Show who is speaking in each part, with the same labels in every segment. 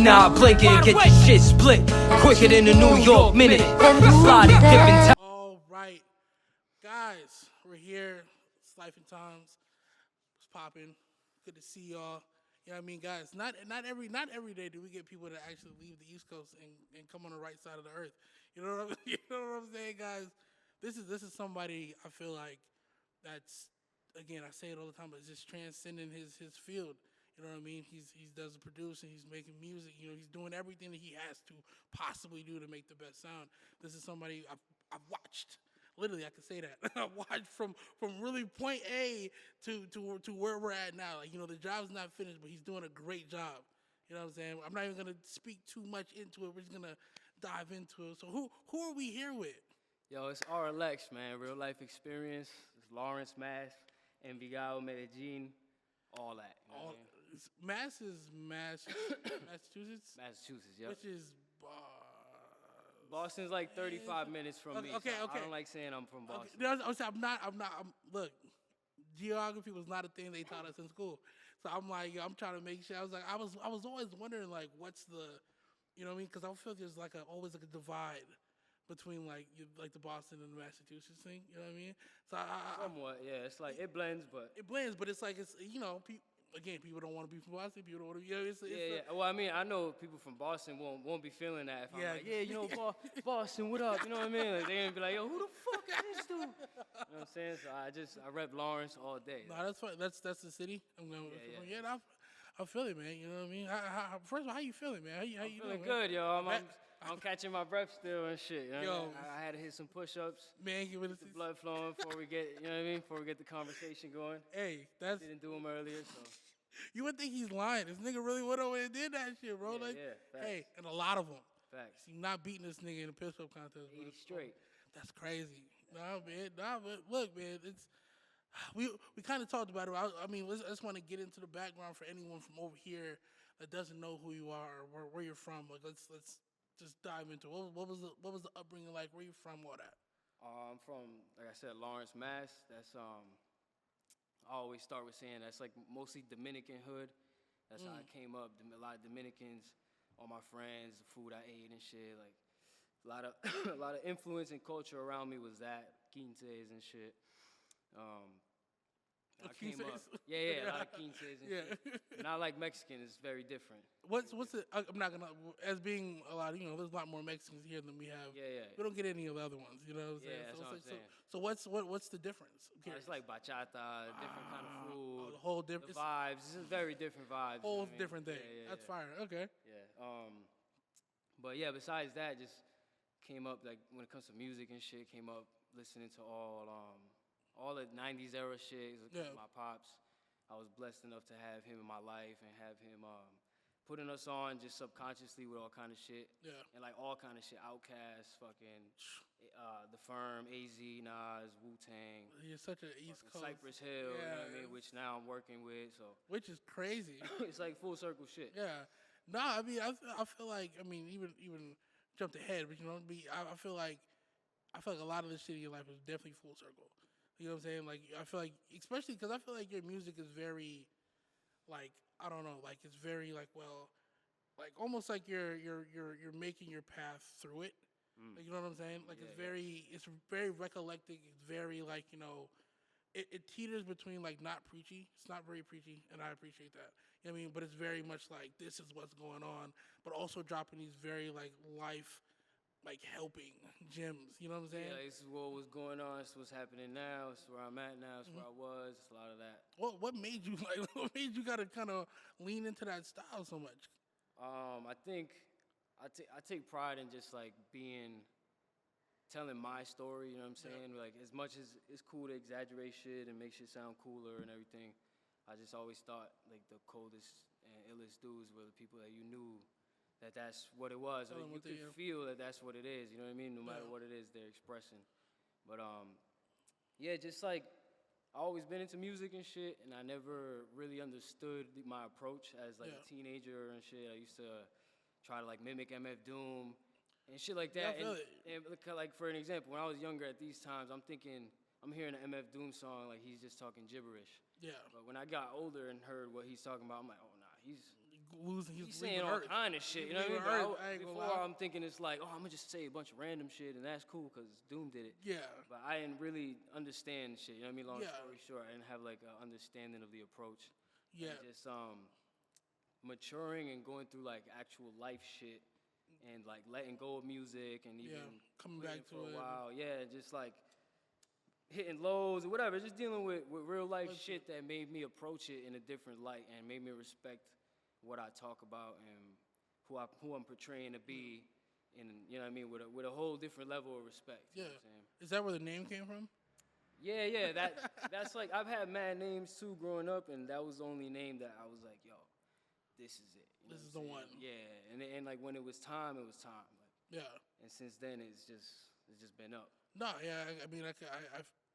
Speaker 1: not blinking, get your shit split quicker than a New York minute. Slide it, dipping time.
Speaker 2: All right, guys, we're here. It's Life and Times. It's popping. Good to see y'all. You know what I mean, guys? Not every day do we get people to actually leave the East Coast and come on the right side of the earth. You know what you know what I'm saying, guys? This is somebody I feel like that's, again, I say it all the time, but it's just transcending his field. You know what I mean? He does the producing, he's making music. You know, he's doing everything that he has to possibly do to make the best sound. This is somebody I've watched. Literally, I can say that. I watched from really point A to where we're at now. Like, you know, the job's not finished, but he's doing a great job. You know what I'm saying? I'm not even gonna speak too much into it. We're just gonna dive into it. So who are we here with?
Speaker 3: Yo, it's RLX, man. Real life experience. It's Lawrence, Mass, Envigado, Medellin, all that. You know what I mean?
Speaker 2: Mass is Massachusetts?
Speaker 3: Massachusetts, yep.
Speaker 2: Which is
Speaker 3: Boston's like 35 minutes from me.
Speaker 2: Okay,
Speaker 3: so
Speaker 2: okay.
Speaker 3: I don't like saying I'm from Boston.
Speaker 2: Okay. I'm not. Look, geography was not a thing they taught us in school. So I'm like, I'm trying to make sure. I was always wondering, like, what's the, you know what I mean? Because I feel like there's like always a divide between like the Boston and the Massachusetts thing. You know what I mean? So
Speaker 3: Somewhat, yeah. It's like it blends, but
Speaker 2: it's like it's, you know, again, people don't want to be from Boston. People don't want to be. You know,
Speaker 3: yeah. Well, I mean, I know people from Boston won't be feeling that. If I'm like, yeah, you know, Boston, what up? You know what I mean? Like, they're gonna be like, yo, who the fuck is this dude? You know what I'm saying? So I rep Lawrence all day.
Speaker 2: No, that's fine. That's the city.
Speaker 3: Yeah.
Speaker 2: I feel it, man. You know what I mean? First of all, how you feeling, man? How you
Speaker 3: feeling
Speaker 2: doing,
Speaker 3: good,
Speaker 2: man?
Speaker 3: yo. I'm catching my breath still and shit. You know
Speaker 2: Yo,
Speaker 3: what I mean? I had to hit some push-ups.
Speaker 2: Man, give it
Speaker 3: the blood flowing before we get, you know what I mean? Before we get the conversation going.
Speaker 2: Hey, that's.
Speaker 3: Didn't do them earlier, so.
Speaker 2: You would think he's lying. This nigga really went over and did that shit, bro.
Speaker 3: Facts.
Speaker 2: Hey, and a lot of them.
Speaker 3: Facts.
Speaker 2: See, not beating this nigga in a piss-up contest.
Speaker 3: 80 straight.
Speaker 2: That's crazy. Nah, man. But look, man, it's we kind of talked about it. I mean, I just want to get into the background for anyone from over here that doesn't know who you are or where you're from. Like, let's just dive into it. What was the upbringing like? Where you from? All that.
Speaker 3: I'm from, like I said, Lawrence, Mass. That's I always start with saying that's like mostly Dominican hood. That's how I came up. A lot of Dominicans, all my friends, the food I ate and shit. Like a lot of a lot of influence and culture around me was that quinces and shit. I came up, a lot of quinces and shit. Not like Mexican, it's very different.
Speaker 2: What's it? I'm not gonna, as being a lot, you know, there's a lot more Mexicans here than we have.
Speaker 3: Yeah.
Speaker 2: We don't get any of the other ones, you know what I'm saying?
Speaker 3: That's what I'm saying.
Speaker 2: So what's the difference?
Speaker 3: It's like bachata, different kind of food.
Speaker 2: The whole different
Speaker 3: vibes. This is very different vibes.
Speaker 2: Whole different thing. That's fire. Okay.
Speaker 3: Yeah. But yeah, besides that, just came up like when it comes to music and shit, came up listening to all the 90s era shit. My pops, I was blessed enough to have him in my life and have him putting us on just subconsciously with all kind of shit. Yeah. And like all kind of shit, Outkast, fucking The Firm, AZ, Nas, Wu-Tang.
Speaker 2: You're such an East Coast.
Speaker 3: Cypress Hill, you know what I mean? Which now I'm working with, so.
Speaker 2: Which is crazy.
Speaker 3: It's like full circle shit.
Speaker 2: Yeah. No, I mean, I feel like, I mean, even jumped ahead, but you know, I feel like a lot of this shit in your life is definitely full circle. You know what I'm saying? Like, I feel like, especially because I feel like your music is very, like, I don't know, like it's very like, well, like almost like you're making your path through it. Like, you know what I'm saying? Like it's very recollecting. It's very like, you know, it teeters between like not preachy. It's not very preachy, and I appreciate that. You know what I mean? But it's very much like this is what's going on, but also dropping these very like life, like helping gems, you know what I'm saying?
Speaker 3: Yeah, this is what was going on, this is what's happening now, this is where I'm at now, this is where I was, it's a lot of that.
Speaker 2: What made you gotta kind of lean into that style so much?
Speaker 3: I think I take pride in just like telling my story, you know what I'm saying? Like as much as it's cool to exaggerate shit and make shit sound cooler and everything, I just always thought like the coldest and illest dudes were the people that you knew that's what it was. Or you could feel that that's what it is, you know what I mean? No matter what it is they're expressing. But yeah, just like I always been into music and shit, and I never really understood my approach as like a teenager and shit. I used to try to like mimic MF Doom and shit like that.
Speaker 2: Yeah,
Speaker 3: and like for an example, when I was younger at these times, I'm hearing an MF Doom song like he's just talking gibberish.
Speaker 2: Yeah.
Speaker 3: But when I got older and heard what he's talking about, I'm like, oh nah, he's
Speaker 2: losing.
Speaker 3: He's saying all kind of shit. You know what I mean? Before I'm thinking it's like, oh, I'm gonna just say a bunch of random shit, and that's cool because Doom did it.
Speaker 2: Yeah.
Speaker 3: But I didn't really understand shit. You know what I mean? Long story short, I didn't have like an understanding of the approach.
Speaker 2: Yeah.
Speaker 3: And just maturing and going through like actual life shit, and like letting go of music, and even
Speaker 2: coming back to
Speaker 3: it for a while. Yeah, just like hitting lows or whatever, just dealing with real life shit that made me approach it in a different light and made me respect what I talk about and who I'm portraying to be, in, you know what I mean, with a whole different level of respect.
Speaker 2: Yeah.
Speaker 3: You know what I'm saying?
Speaker 2: Is that where the name came from?
Speaker 3: Yeah. That's like, I've had mad names too growing up, and that was the only name that I was like, yo, this is it. You know
Speaker 2: this is the one.
Speaker 3: Yeah, and like when it was time, it was time. Like,
Speaker 2: yeah.
Speaker 3: And since then, it's just been up.
Speaker 2: No, yeah, I mean,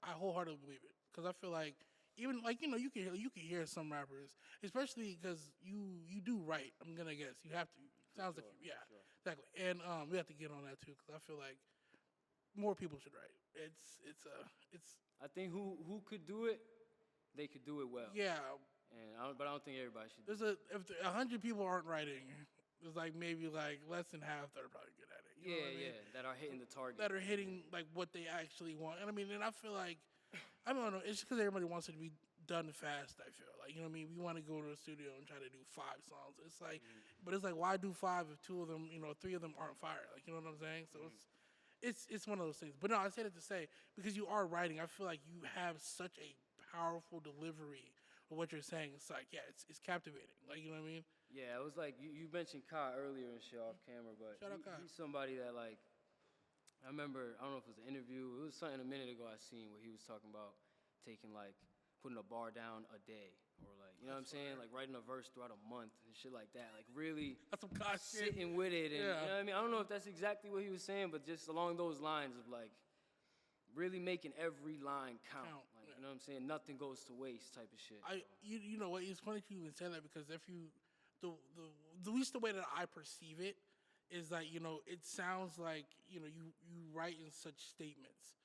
Speaker 2: I wholeheartedly believe it because I feel like even like you can hear some rappers, especially because you do write. I'm gonna guess you have to. Sounds like exactly. And we have to get on that too because I feel like more people should write. It's.
Speaker 3: I think who could do it, they could do it well.
Speaker 2: Yeah.
Speaker 3: But I don't think everybody should.
Speaker 2: If 100 people aren't writing, there's like maybe like less than half that are probably good at it. You know what I mean?
Speaker 3: That are hitting the target.
Speaker 2: That are hitting like what they actually want. And I mean, and I feel like, I don't know, it's because everybody wants it to be done fast, I feel. Like, you know what I mean? We want to go to a studio and try to do 5 songs. It's like, but it's like, why do 5 if 2 of them, 3 of them aren't fire? Like, you know what I'm saying? So it's one of those things. But no, I say that to say, because you are writing, I feel like you have such a powerful delivery of what you're saying. It's like, yeah, it's captivating. Like, you know what I mean?
Speaker 3: Yeah, it was like, you mentioned Kai earlier and shit off camera, but he's somebody that like, I remember, I don't know if it was an interview, it was something a minute ago I seen where he was talking about taking like, putting a bar down a day, or like, you know what I'm saying? Like writing a verse throughout a month and shit like that. Like really
Speaker 2: that's some Kai shit.
Speaker 3: Sitting with it, and you know what I mean? I don't know if that's exactly what he was saying, but just along those lines of like, really making every line count. Like, you know what I'm saying? Nothing goes to waste type of shit.
Speaker 2: You know what? It's funny you even say that because if you, at least the way that I perceive it is that, it sounds like, you write in such statements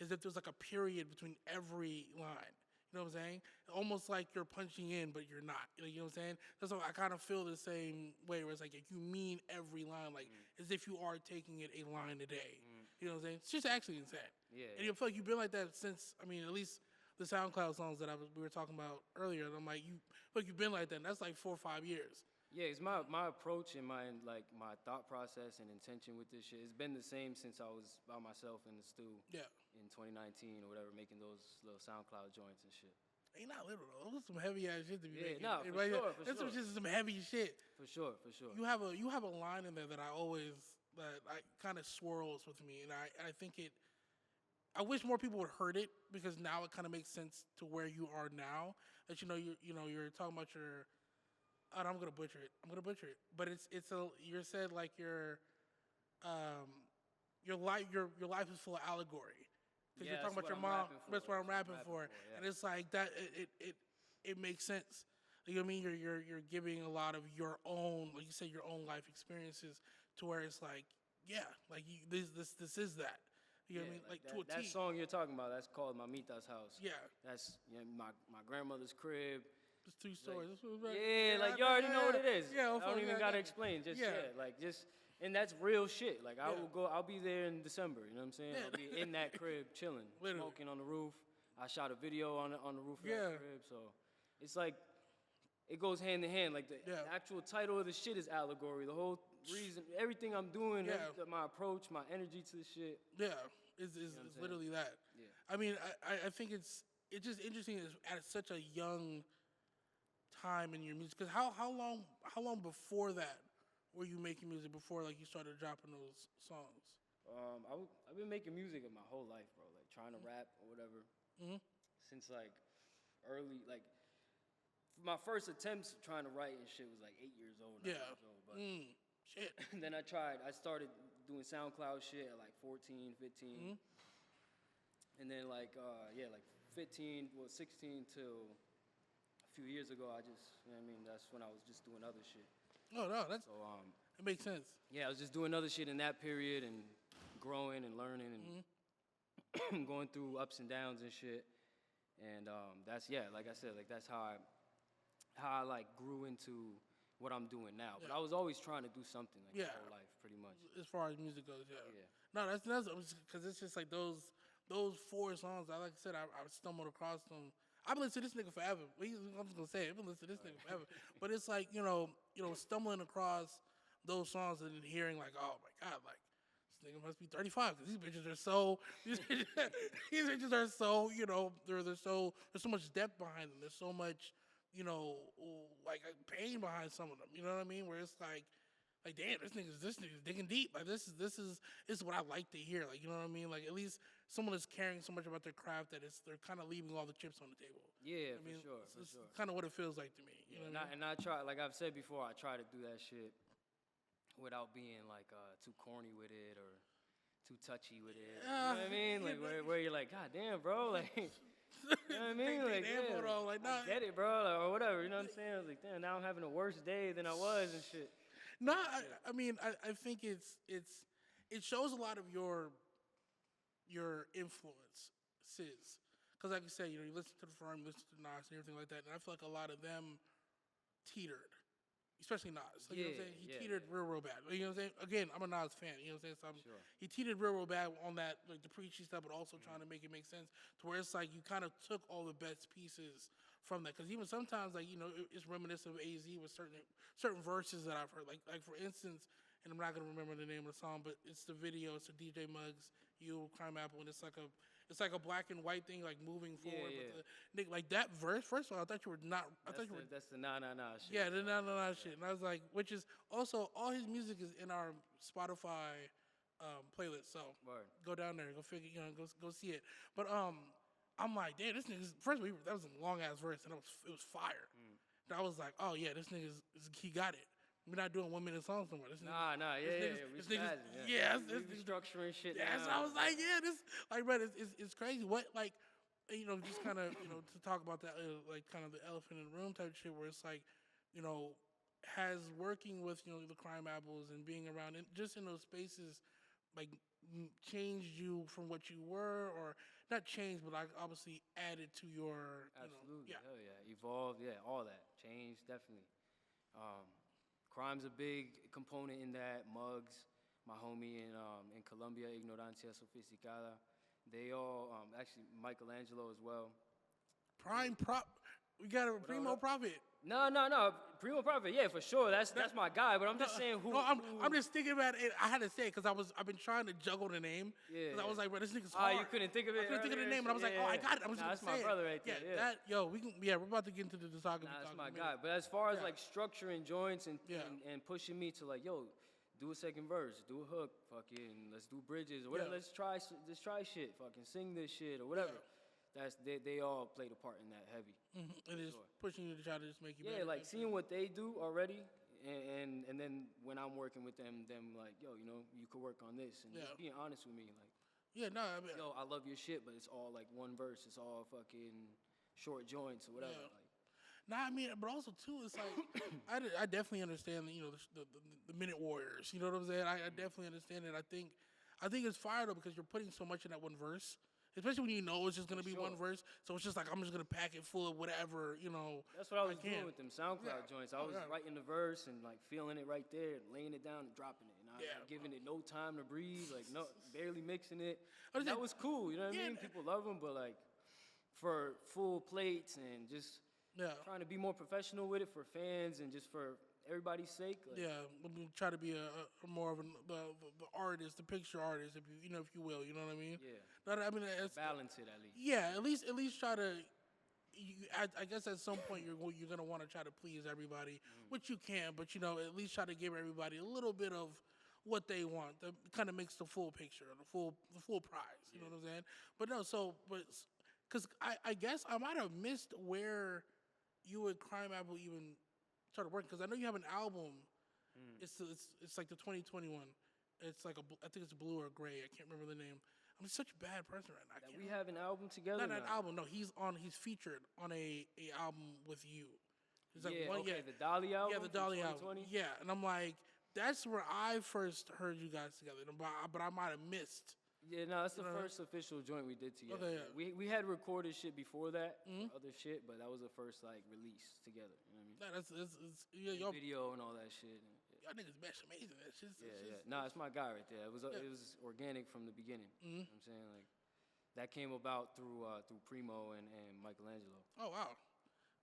Speaker 2: as if there's like a period between every line. You know what I'm saying? Almost like you're punching in, but you're not. You know what I'm saying? That's why I kind of feel the same way where it's like you mean every line, like as if you are taking it a line a day. You know what I'm saying? It's just actually insane.
Speaker 3: Yeah.
Speaker 2: And you feel like you've been like that since, I mean, at least the SoundCloud songs that we were talking about earlier. And I'm like, you feel like you've been like that. And that's like 4 or 5 years.
Speaker 3: Yeah, it's my approach and my thought process and intention with this shit. It's been the same since I was by myself in the stew.
Speaker 2: Yeah.
Speaker 3: In 2019 or whatever, making those little SoundCloud joints and shit.
Speaker 2: Ain't not little though. Those are some heavy ass shit to be making.
Speaker 3: No, for sure.
Speaker 2: That's just some heavy shit.
Speaker 3: For sure.
Speaker 2: You have a line in there that I kind of swirls with me, and I think it. I wish more people would heard it because now it kind of makes sense to where you are now. That you're talking about your. I'm gonna butcher it. But you're said like your life is full of allegory. Because you're talking about your mom. That's what I'm rapping for. And it's like that. It makes sense. You know what I mean? You're giving a lot of your own, like you said, your own life experiences to where it's like, like this is that. You know what I mean? Like to a T.
Speaker 3: That song you're talking about, that's called Mamita's House.
Speaker 2: Yeah.
Speaker 3: That's my grandmother's crib.
Speaker 2: It's 2 stories.
Speaker 3: Like you already know what it is.
Speaker 2: Yeah,
Speaker 3: I don't even gotta explain. And that's real shit. Like I'll be there in December. You know what I'm saying? I'll be in that crib chilling, smoking on the roof. I shot a video on the roof of that crib. So it's like it goes hand in hand. Like the actual title of the shit is allegory. The whole reason, everything I'm doing, my approach, my energy to the shit.
Speaker 2: Yeah, is literally that.
Speaker 3: Yeah.
Speaker 2: I mean, I think it's just interesting at such a young time in your music. Because how long before that were you making music before like you started dropping those songs?
Speaker 3: I've been making music my whole life, bro. Like trying to rap or whatever. Since like early, like my first attempts trying to write and shit was like 8 years old. 9 years old, but
Speaker 2: shit.
Speaker 3: And then I started doing SoundCloud shit at like 14, 15. And then like 16 till a few years ago, I just, you know what I mean, that's when I was just doing other shit.
Speaker 2: Oh no, it makes sense. Yeah,
Speaker 3: I was just doing other shit in that period and growing and learning and going through ups and downs and shit. And that's like I said, like that's how I like grew into what I'm doing now. But
Speaker 2: Yeah.
Speaker 3: I was always trying to do something like
Speaker 2: Yeah.
Speaker 3: my whole life, pretty much.
Speaker 2: As far as music goes, yeah.
Speaker 3: Yeah.
Speaker 2: No, that's because it's just like those 4 songs. Like I said, I stumbled across them. I've been listening to this nigga forever. I'm just gonna say it. I've been listening to this nigga forever. But it's like stumbling across those songs and then hearing like, oh my god, like this nigga must be 35 because these bitches are so. These bitches are so. There's so much depth behind them. There's so much like pain behind some of them. You know what I mean? Where it's like damn, this nigga's digging deep. Like this is what I like to hear. Like, you know what I mean? Like at least someone is caring so much about their craft that they're kind of leaving all the chips on the table.
Speaker 3: Yeah,
Speaker 2: I mean,
Speaker 3: for
Speaker 2: it's
Speaker 3: sure.
Speaker 2: kind of what it feels like to me. You know what I mean?
Speaker 3: And I try, like I've said before, I try to do that shit without being like too corny with it or too touchy with it. You know what I mean? Like where you're like, God damn, bro, like. You know what I mean? Like, I get it, bro, or whatever. You know what I'm saying? I was like, damn, now I'm having a worse day than I was and shit.
Speaker 2: No, I mean, I think it shows a lot of your influences. Because like you say, you listen to the Firm, you listen to Nas and everything like that, and I feel like a lot of them teetered. Especially Nas. Like, you know what I'm saying? He teetered real bad. You know what I'm saying? Again, I'm a Nas fan. You know what I'm saying? So he teetered real bad on that, like the preachy stuff, but also trying to make it make sense to where it's like you kind of took all the best pieces from that. Because even sometimes, like, it's reminiscent of AZ with certain verses that I've heard. Like for instance, and I'm not going to remember the name of the song, but it's the video. It's a DJ Muggs, Crime Apple, and it's like a black and white thing, like moving forward.
Speaker 3: Yeah.
Speaker 2: But like that verse. First of all, I thought you were not.
Speaker 3: That's the nah shit.
Speaker 2: Yeah, the nah shit. And I was like, which is also all his music is in our Spotify playlist. So go down there, go figure, go see it. But I'm like, damn, this nigga's first of all, that was a long ass verse, and it was fire. And I was like, oh yeah, this nigga's he got it. We're not doing 1 minute songs no more.
Speaker 3: We structuring shit.
Speaker 2: Yeah, so I was like, yeah, this like, bro, it's crazy. What like, just kind of to talk about that, like kind of the elephant in the room type of shit, where it's like, has working with the Crime Apples and being around just in those spaces, like changed you from what you were, or not changed, but like obviously added to your
Speaker 3: absolutely, hell yeah, evolved, yeah, all that changed definitely. Crime's a big component in that. Muggs, my homie in Colombia, Ignorancia Sofisticada. They all, actually Michelangelo as well.
Speaker 2: We got a Primo Prophet.
Speaker 3: No. Primo Prophet, yeah, for sure. That's my guy. But I'm just saying who.
Speaker 2: No, I'm just thinking about it. I had to say it because I've been trying to juggle the name. Yeah. Because I was like, bro, this nigga's hard.
Speaker 3: You couldn't think of it.
Speaker 2: I couldn't think of the name, and I was like, oh, I got it. I'm just gonna say
Speaker 3: that's my brother right there.
Speaker 2: Yeah. We're about to get into the discography.
Speaker 3: That's my guy. But as far as like structuring joints and pushing me to like, yo, do a second verse, do a hook, fucking, let's do bridges or whatever. Let's try shit, fucking sing this shit or whatever. They all played a part in that heavy.
Speaker 2: Mm-hmm. And it's pushing you to try to just make you better.
Speaker 3: Yeah, like seeing what they do already, and then when I'm working with them like, yo, you could work on this, and just being honest with me, like,
Speaker 2: I mean,
Speaker 3: yo, I love your shit, but it's all like one verse, it's all fucking short joints or whatever.
Speaker 2: Yeah.
Speaker 3: Like,
Speaker 2: I mean, but also too, it's like I definitely understand the Minute Warriors. You know what I'm saying? I definitely understand it. I think it's fire though because you're putting so much in that one verse. Especially when it's just gonna be one verse, so it's just like I'm just gonna pack it full of whatever,
Speaker 3: That's what I was doing with them SoundCloud joints. I was writing the verse and like feeling it right there, laying it down and dropping it, and I was giving it no time to breathe, like barely mixing it. That was cool, you know what I mean? People love them, but like for full plates and just trying to be more professional with it for fans and just for everybody's sake. Like,
Speaker 2: we try to be a more of the artist, the picture artist, if you will. You know what I mean?
Speaker 3: Yeah.
Speaker 2: I mean,
Speaker 3: balance it at least.
Speaker 2: Yeah, at least try to. I guess at some point you're gonna want to try to please everybody, which you can, but at least try to give everybody a little bit of what they want. That kind of makes the full picture, the full prize. You know what I'm saying? But no, because I guess I might have missed where you and Crime Apple even started working, because I know you have an album. It's like the 2021. It's like I think it's blue or gray. I can't remember the name. I'm such a bad person right now.
Speaker 3: We have an album together.
Speaker 2: Not an album. No, he's featured on a album with you. It's like
Speaker 3: the Dolly album.
Speaker 2: Yeah, the Dolly album. Yeah, and I'm like, that's where I first heard you guys together. But I might have missed.
Speaker 3: Yeah, no, that's the first official joint we did together.
Speaker 2: Okay, yeah.
Speaker 3: We had recorded shit before that, other shit, but that was the first like release together. You know what I mean?
Speaker 2: Nah, yeah, y'all
Speaker 3: video and all that shit.
Speaker 2: niggas mesh amazing. That shit's
Speaker 3: Yeah. Nah, it's my guy right there. It was organic from the beginning. You know what I'm saying? Like, that came about through Primo and Michelangelo.
Speaker 2: Oh wow.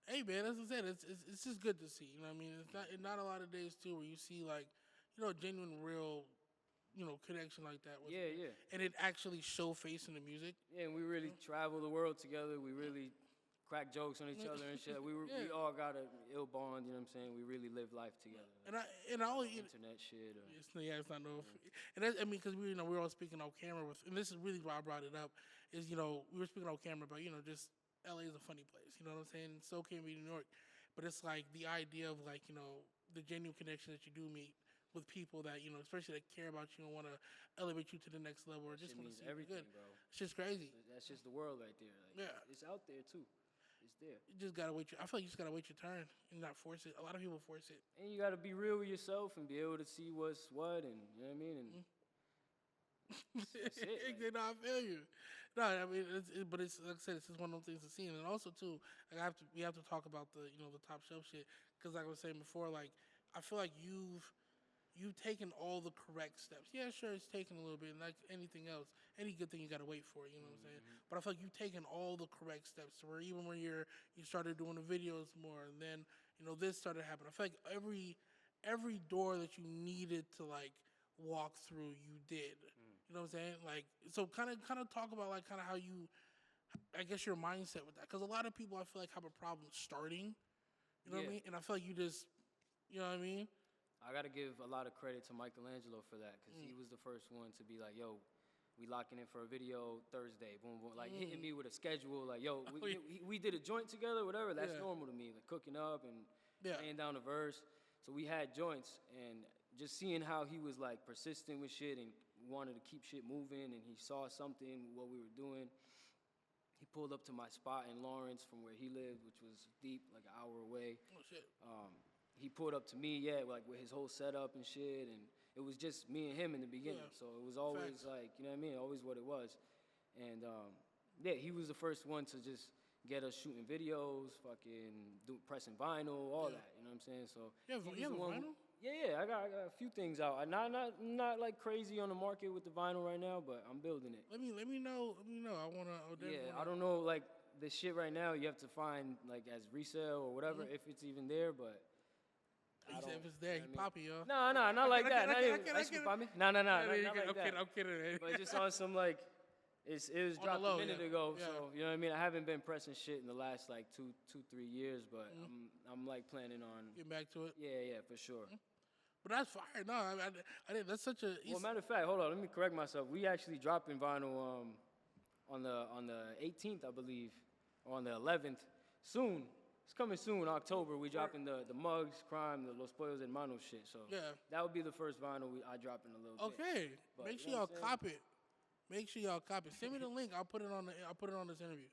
Speaker 2: Hey man, as I said, it's just good to see. You know what I mean? It's not a lot of days too where you see like, genuine, real, connection like that. With,
Speaker 3: Yeah.
Speaker 2: And it actually show face in the music.
Speaker 3: Yeah, and we really travel the world together. We really crack jokes on each other and shit. We all got a ill bond. You know what I'm saying? We really live life together.
Speaker 2: And I always
Speaker 3: internet shit.
Speaker 2: it's not no. And that's, because we're all speaking off camera with, and this is really why I brought it up. Is we were speaking off camera about just LA is a funny place. You know what I'm saying? And so can be New York, but it's like the idea of like the genuine connection that you do meet with people that especially that care about you and want to elevate you to the next level or just want to see
Speaker 3: everything,
Speaker 2: you good.
Speaker 3: bro.
Speaker 2: It's just crazy.
Speaker 3: That's just the world right there. Like,
Speaker 2: Yeah,
Speaker 3: it's out there too. It's there.
Speaker 2: You just gotta wait. I feel like you just gotta wait your turn and not force it. A lot of people force it.
Speaker 3: And you gotta be real with yourself and be able to see what's what, and you know what I mean. And that's it. Like.
Speaker 2: No, I feel you. No, I mean, but it's like I said, it's just one of those things to see, and also too, like we have to talk about the the top shelf shit because like I was saying before, like I feel like you've taken all the correct steps. Yeah, sure, it's taken a little bit, like anything else, any good thing you gotta wait for. You know what I'm saying? But I feel like you've taken all the correct steps to where even when you started doing the videos more, and then this started happening. I feel like every door that you needed to like walk through, you did. You know what I'm saying? Like, so kind of talk about like kind of how you, I guess your mindset with that, because a lot of people I feel like have a problem starting. You know what I mean? And I feel like you just, you know what I mean?
Speaker 3: I gotta give a lot of credit to Michelangelo for that, because he was the first one to be like, yo, we locking in for a video Thursday, boom, boom, like hitting me with a schedule, like, yo, we did a joint together, whatever, that's normal to me, like cooking up and laying down a verse. So we had joints, and just seeing how he was like persistent with shit and wanted to keep shit moving, and he saw something, what we were doing. He pulled up to my spot in Lawrence from where he lived, which was deep, like an hour away.
Speaker 2: Oh, shit.
Speaker 3: He pulled up to me, like with his whole setup and shit, and it was just me and him in the beginning.
Speaker 2: Yeah.
Speaker 3: So it was always like, you know what I mean, always what it was. And he was the first one to just get us shooting videos, pressing vinyl, all that. You know what I'm saying? So
Speaker 2: you have a vinyl?
Speaker 3: Yeah, I got a few things out. I'm not like crazy on the market with the vinyl right now, but I'm building it.
Speaker 2: Let me know. I wanna.
Speaker 3: I don't know, like the shit right now. You have to find like as resale or whatever if it's even there, but.
Speaker 2: He said if it's there, he poppy, yo.
Speaker 3: No, not like that. Not even. No, not like that.
Speaker 2: I'm kidding, man.
Speaker 3: But just on some like, it was dropped a minute ago, so you know what I mean. I haven't been pressing shit in the last like 2-3 years, but I'm like planning on
Speaker 2: getting back to it.
Speaker 3: Yeah, for sure.
Speaker 2: But that's fire. No, I didn't. That's such a.
Speaker 3: Well, matter of fact, hold on. Let me correct myself. We actually dropping vinyl on the 18th, I believe, or on the 11th. Soon. It's coming soon, October. We dropping the mugs, crime, the Los Pollos Hermanos shit. So that would be the first vinyl I drop in a little bit.
Speaker 2: Okay, make sure y'all cop it. Make sure y'all cop it. Send me the link. I'll put it on this interview.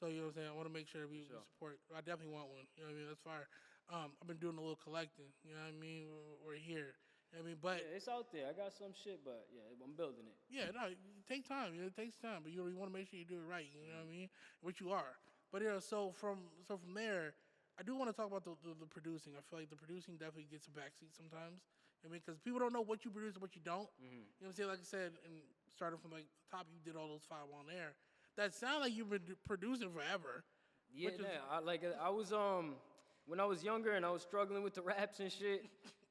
Speaker 2: So you know what I'm saying. I want to make sure we support. I definitely want one. You know what I mean? That's fire. I've been doing a little collecting. You know what I mean? We're here. You know what I mean? But
Speaker 3: it's out there. I got some shit, but I'm building it.
Speaker 2: Yeah, no, it takes time. It takes time, but you want to make sure you do it right. You know what I mean? Which you are. But so from there, I do want to talk about the producing. I feel like the producing definitely gets a backseat sometimes. I mean, because people don't know what you produce and what you don't. You know what I'm saying? Like I said, and starting from like the top, you did all those 5 on there. That sound like you've been producing forever.
Speaker 3: Yeah, I was when I was younger and I was struggling with the raps and shit,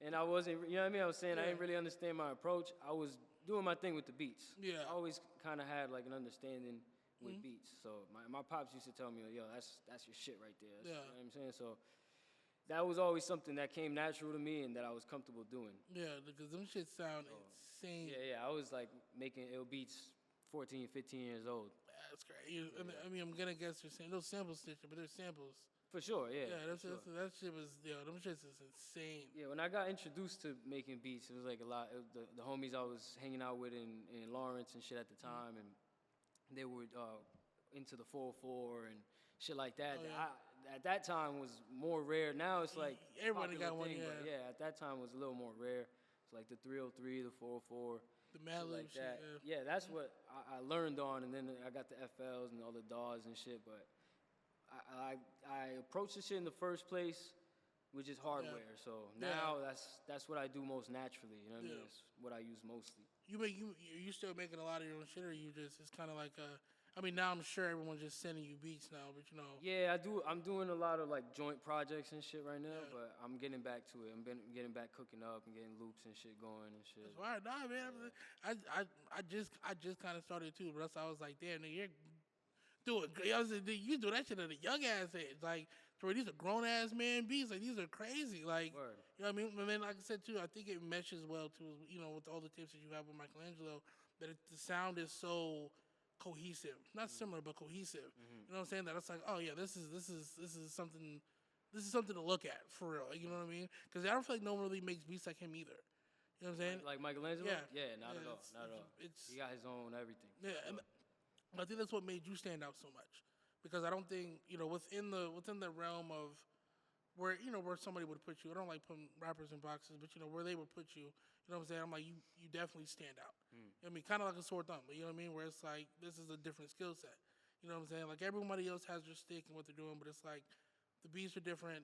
Speaker 3: and I wasn't, you know what I mean? I was saying I didn't really understand my approach. I was doing my thing with the beats.
Speaker 2: Yeah,
Speaker 3: I always kind of had like an understanding with beats. So my pops used to tell me, yo, that's your shit right there. You know what I'm saying? So that was always something that came natural to me and that I was comfortable doing.
Speaker 2: Yeah, because them shit sound insane.
Speaker 3: Yeah, I was like making ill beats 14, 15 years old.
Speaker 2: That's great. I mean, I'm gonna guess they're saying those samples stitching, but they're samples.
Speaker 3: For sure, yeah.
Speaker 2: Yeah, that shit was, them shits is insane.
Speaker 3: Yeah, when I got introduced to making beats, it was like a lot. The homies I was hanging out with in Lawrence and shit at the time, and they were into the 404 and shit like that. At that time was more rare. Now it's like
Speaker 2: everybody got one.
Speaker 3: But at that time was a little more rare. It's like the 303, the 404,
Speaker 2: the Malibu
Speaker 3: like that. Yeah, that's what I learned on, and then I got the FLs and all the DAWs and shit. But I approached this shit in the first place which is hardware. So now that's what I do most naturally. You know what I mean? That's what I use mostly.
Speaker 2: You still making a lot of your own shit, or you just it's kind of like a. I mean, now I'm sure everyone's just sending you beats now, but you know.
Speaker 3: Yeah, I do. I'm doing a lot of like joint projects and shit right now, but I'm getting back to it. Getting back cooking up and getting loops and shit going and shit.
Speaker 2: That's right, nah, man. I just kind of started too, but that's why I was like, damn, nigga, you're doing. You do that shit at a young ass age, like. Bro, these are grown ass man beats. Like these are crazy. Like
Speaker 3: Word.
Speaker 2: you know what I mean. And then, like I said too, I think it meshes well too. You know, with all the tips that you have with Michelangelo, that the sound is so cohesive. Not similar, but cohesive. You know what I'm saying? That it's like, oh yeah, this is something. This is something to look at for real. You know what I mean? Because I don't feel like no one really makes beats like him either. You know what I'm saying?
Speaker 3: Like Michelangelo?
Speaker 2: Yeah.
Speaker 3: Not at all. Not at all. He got his own everything.
Speaker 2: Yeah, and I think that's what made you stand out so much. Because I don't think within the realm of where somebody would put you. I don't like putting rappers in boxes, but where they would put you. You know what I'm saying? I'm like you definitely stand out. I mean, kind of like a sore thumb, but you know what I mean? Where it's like this is a different skill set. You know what I'm saying? Like everybody else has their stick and what they're doing, but it's like the beats are different.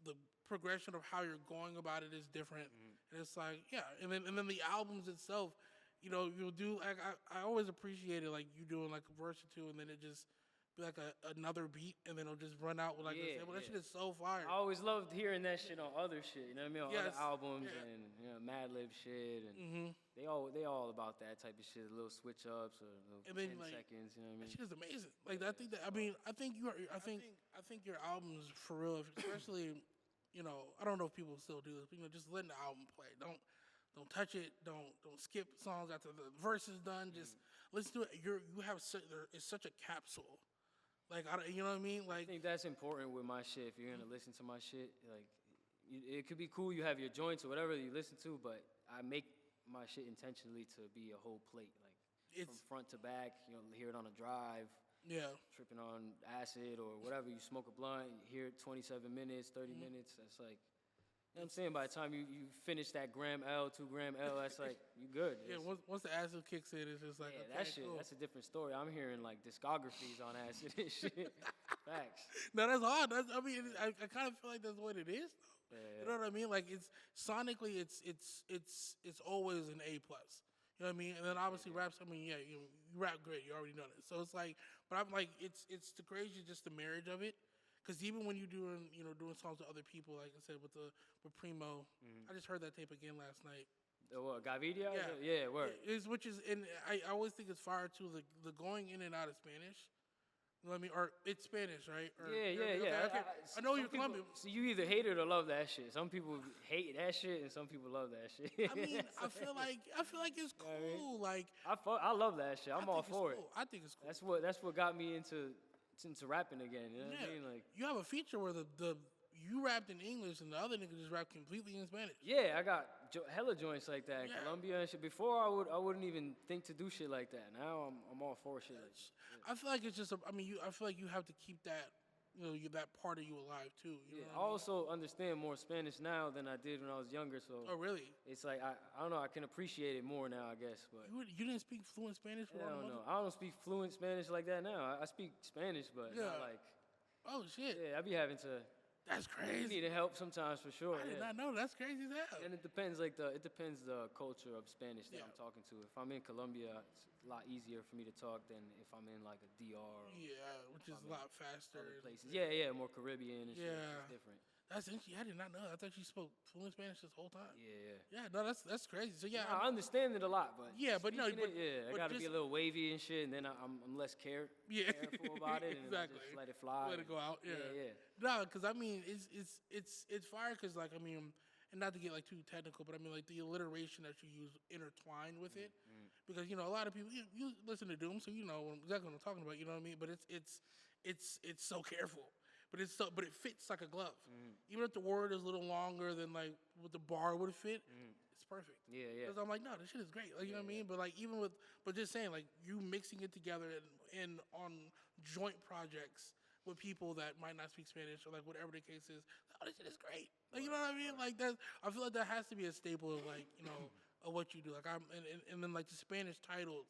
Speaker 2: The progression of how you're going about it is different, and it's like and then the albums itself. You'll do like I always appreciated like you doing like a verse or two, and then it just. Like another beat, and then it'll just run out with like a sample. That shit is so fire.
Speaker 3: I always loved hearing that shit on other shit. You know what I mean? On other albums and Mad Lib shit, and they all about that type of shit. Little switch ups or little 10 seconds. You know what I mean?
Speaker 2: That shit is amazing. Like I think I think your albums for real, especially I don't know if people still do this. But, just letting the album play. Don't touch it. Don't skip songs after the verse is done. Just listen to it. It's such a capsule. Like, you know what I mean? Like,
Speaker 3: I think that's important with my shit. If you're gonna listen to my shit, like, it could be cool. You have your joints or whatever you listen to, but I make my shit intentionally to be a whole plate, like from front to back. Hear it on a drive.
Speaker 2: Yeah.
Speaker 3: Tripping on acid or whatever. You smoke a blunt, you hear it 27 minutes, 30 minutes. That's like. You know what I'm saying? By the time you finish that gram L, 2 gram L, that's like, you good.
Speaker 2: Yeah, once the acid kicks in, it's just like, okay,
Speaker 3: that shit,
Speaker 2: cool.
Speaker 3: That's a different story. I'm hearing like discographies on acid and shit. Facts.
Speaker 2: No, that's hard. I kind of feel like that's what it is, though. Yeah. You know what I mean? Like, it's sonically, it's always an A+. You know what I mean? And then obviously raps, I mean, you rap great. You already know that. So it's like, but I'm like, it's the crazy, just the marriage of it. Because even when you're doing songs with other people, like I said with Primo, I just heard that tape again last night.
Speaker 3: The what? Gavidia?
Speaker 2: Yeah,
Speaker 3: word.
Speaker 2: And I always think it's fire too. The going in and out of Spanish. You know what I mean? Or it's Spanish, right? Or,
Speaker 3: yeah.
Speaker 2: Okay. I know you're Colombian.
Speaker 3: So you either hate it or love that shit. Some people hate that shit, and some people love that shit.
Speaker 2: I mean, I feel like it's cool. Like
Speaker 3: I love that shit. I'm all for it.
Speaker 2: I think it's cool.
Speaker 3: That's what got me into rapping again. You know what I mean? Like
Speaker 2: you have a feature where you rapped in English and the other nigga just rapped completely in Spanish.
Speaker 3: Yeah, I got hella joints like that in Colombia and shit. Before I wouldn't even think to do shit like that. Now I'm all for shit.
Speaker 2: I feel like it's just I feel like you have to keep that that part of you alive too. You know
Speaker 3: I also understand more Spanish now than I did when I was younger. So
Speaker 2: oh really?
Speaker 3: It's like I don't know. I can appreciate it more now, I guess. But
Speaker 2: you didn't speak fluent Spanish?
Speaker 3: I don't know. I don't speak fluent Spanish like that now. I speak Spanish, but not like.
Speaker 2: Oh shit.
Speaker 3: Yeah, I be having to.
Speaker 2: That's crazy.
Speaker 3: You need help sometimes for sure.
Speaker 2: I did not know. That's crazy as hell.
Speaker 3: And it depends the culture of Spanish that I'm talking to. If I'm in Colombia, it's a lot easier for me to talk than if I'm in like a DR.
Speaker 2: Which is a lot faster.
Speaker 3: Places. Yeah, more Caribbean and shit. It's different.
Speaker 2: That's interesting. I did not know. I thought you spoke fluent Spanish this whole time.
Speaker 3: Yeah.
Speaker 2: No, that's crazy. So
Speaker 3: I understand it a lot, but I got to be a little wavy and shit, and then I'm less careful about it, and
Speaker 2: exactly.
Speaker 3: Just let it fly.
Speaker 2: Let it go out.
Speaker 3: Yeah.
Speaker 2: No, because I mean it's fire. Because like I mean, and not to get like too technical, but I mean like the alliteration that you use intertwined with it. Because a lot of people you listen to Doom, so you know exactly what I'm talking about. You know what I mean? But it's so careful. But it fits like a glove. Even if the word is a little longer than like what the bar would fit, it's perfect.
Speaker 3: Yeah.
Speaker 2: Because I'm like, no, this shit is great. Like you know what I mean? But like but just saying like you mixing it together and on joint projects with people that might not speak Spanish or like whatever the case is, oh, this shit is great. Like you know what I mean? Like that, I feel like that has to be a staple of like of what you do. Like and then like the Spanish titles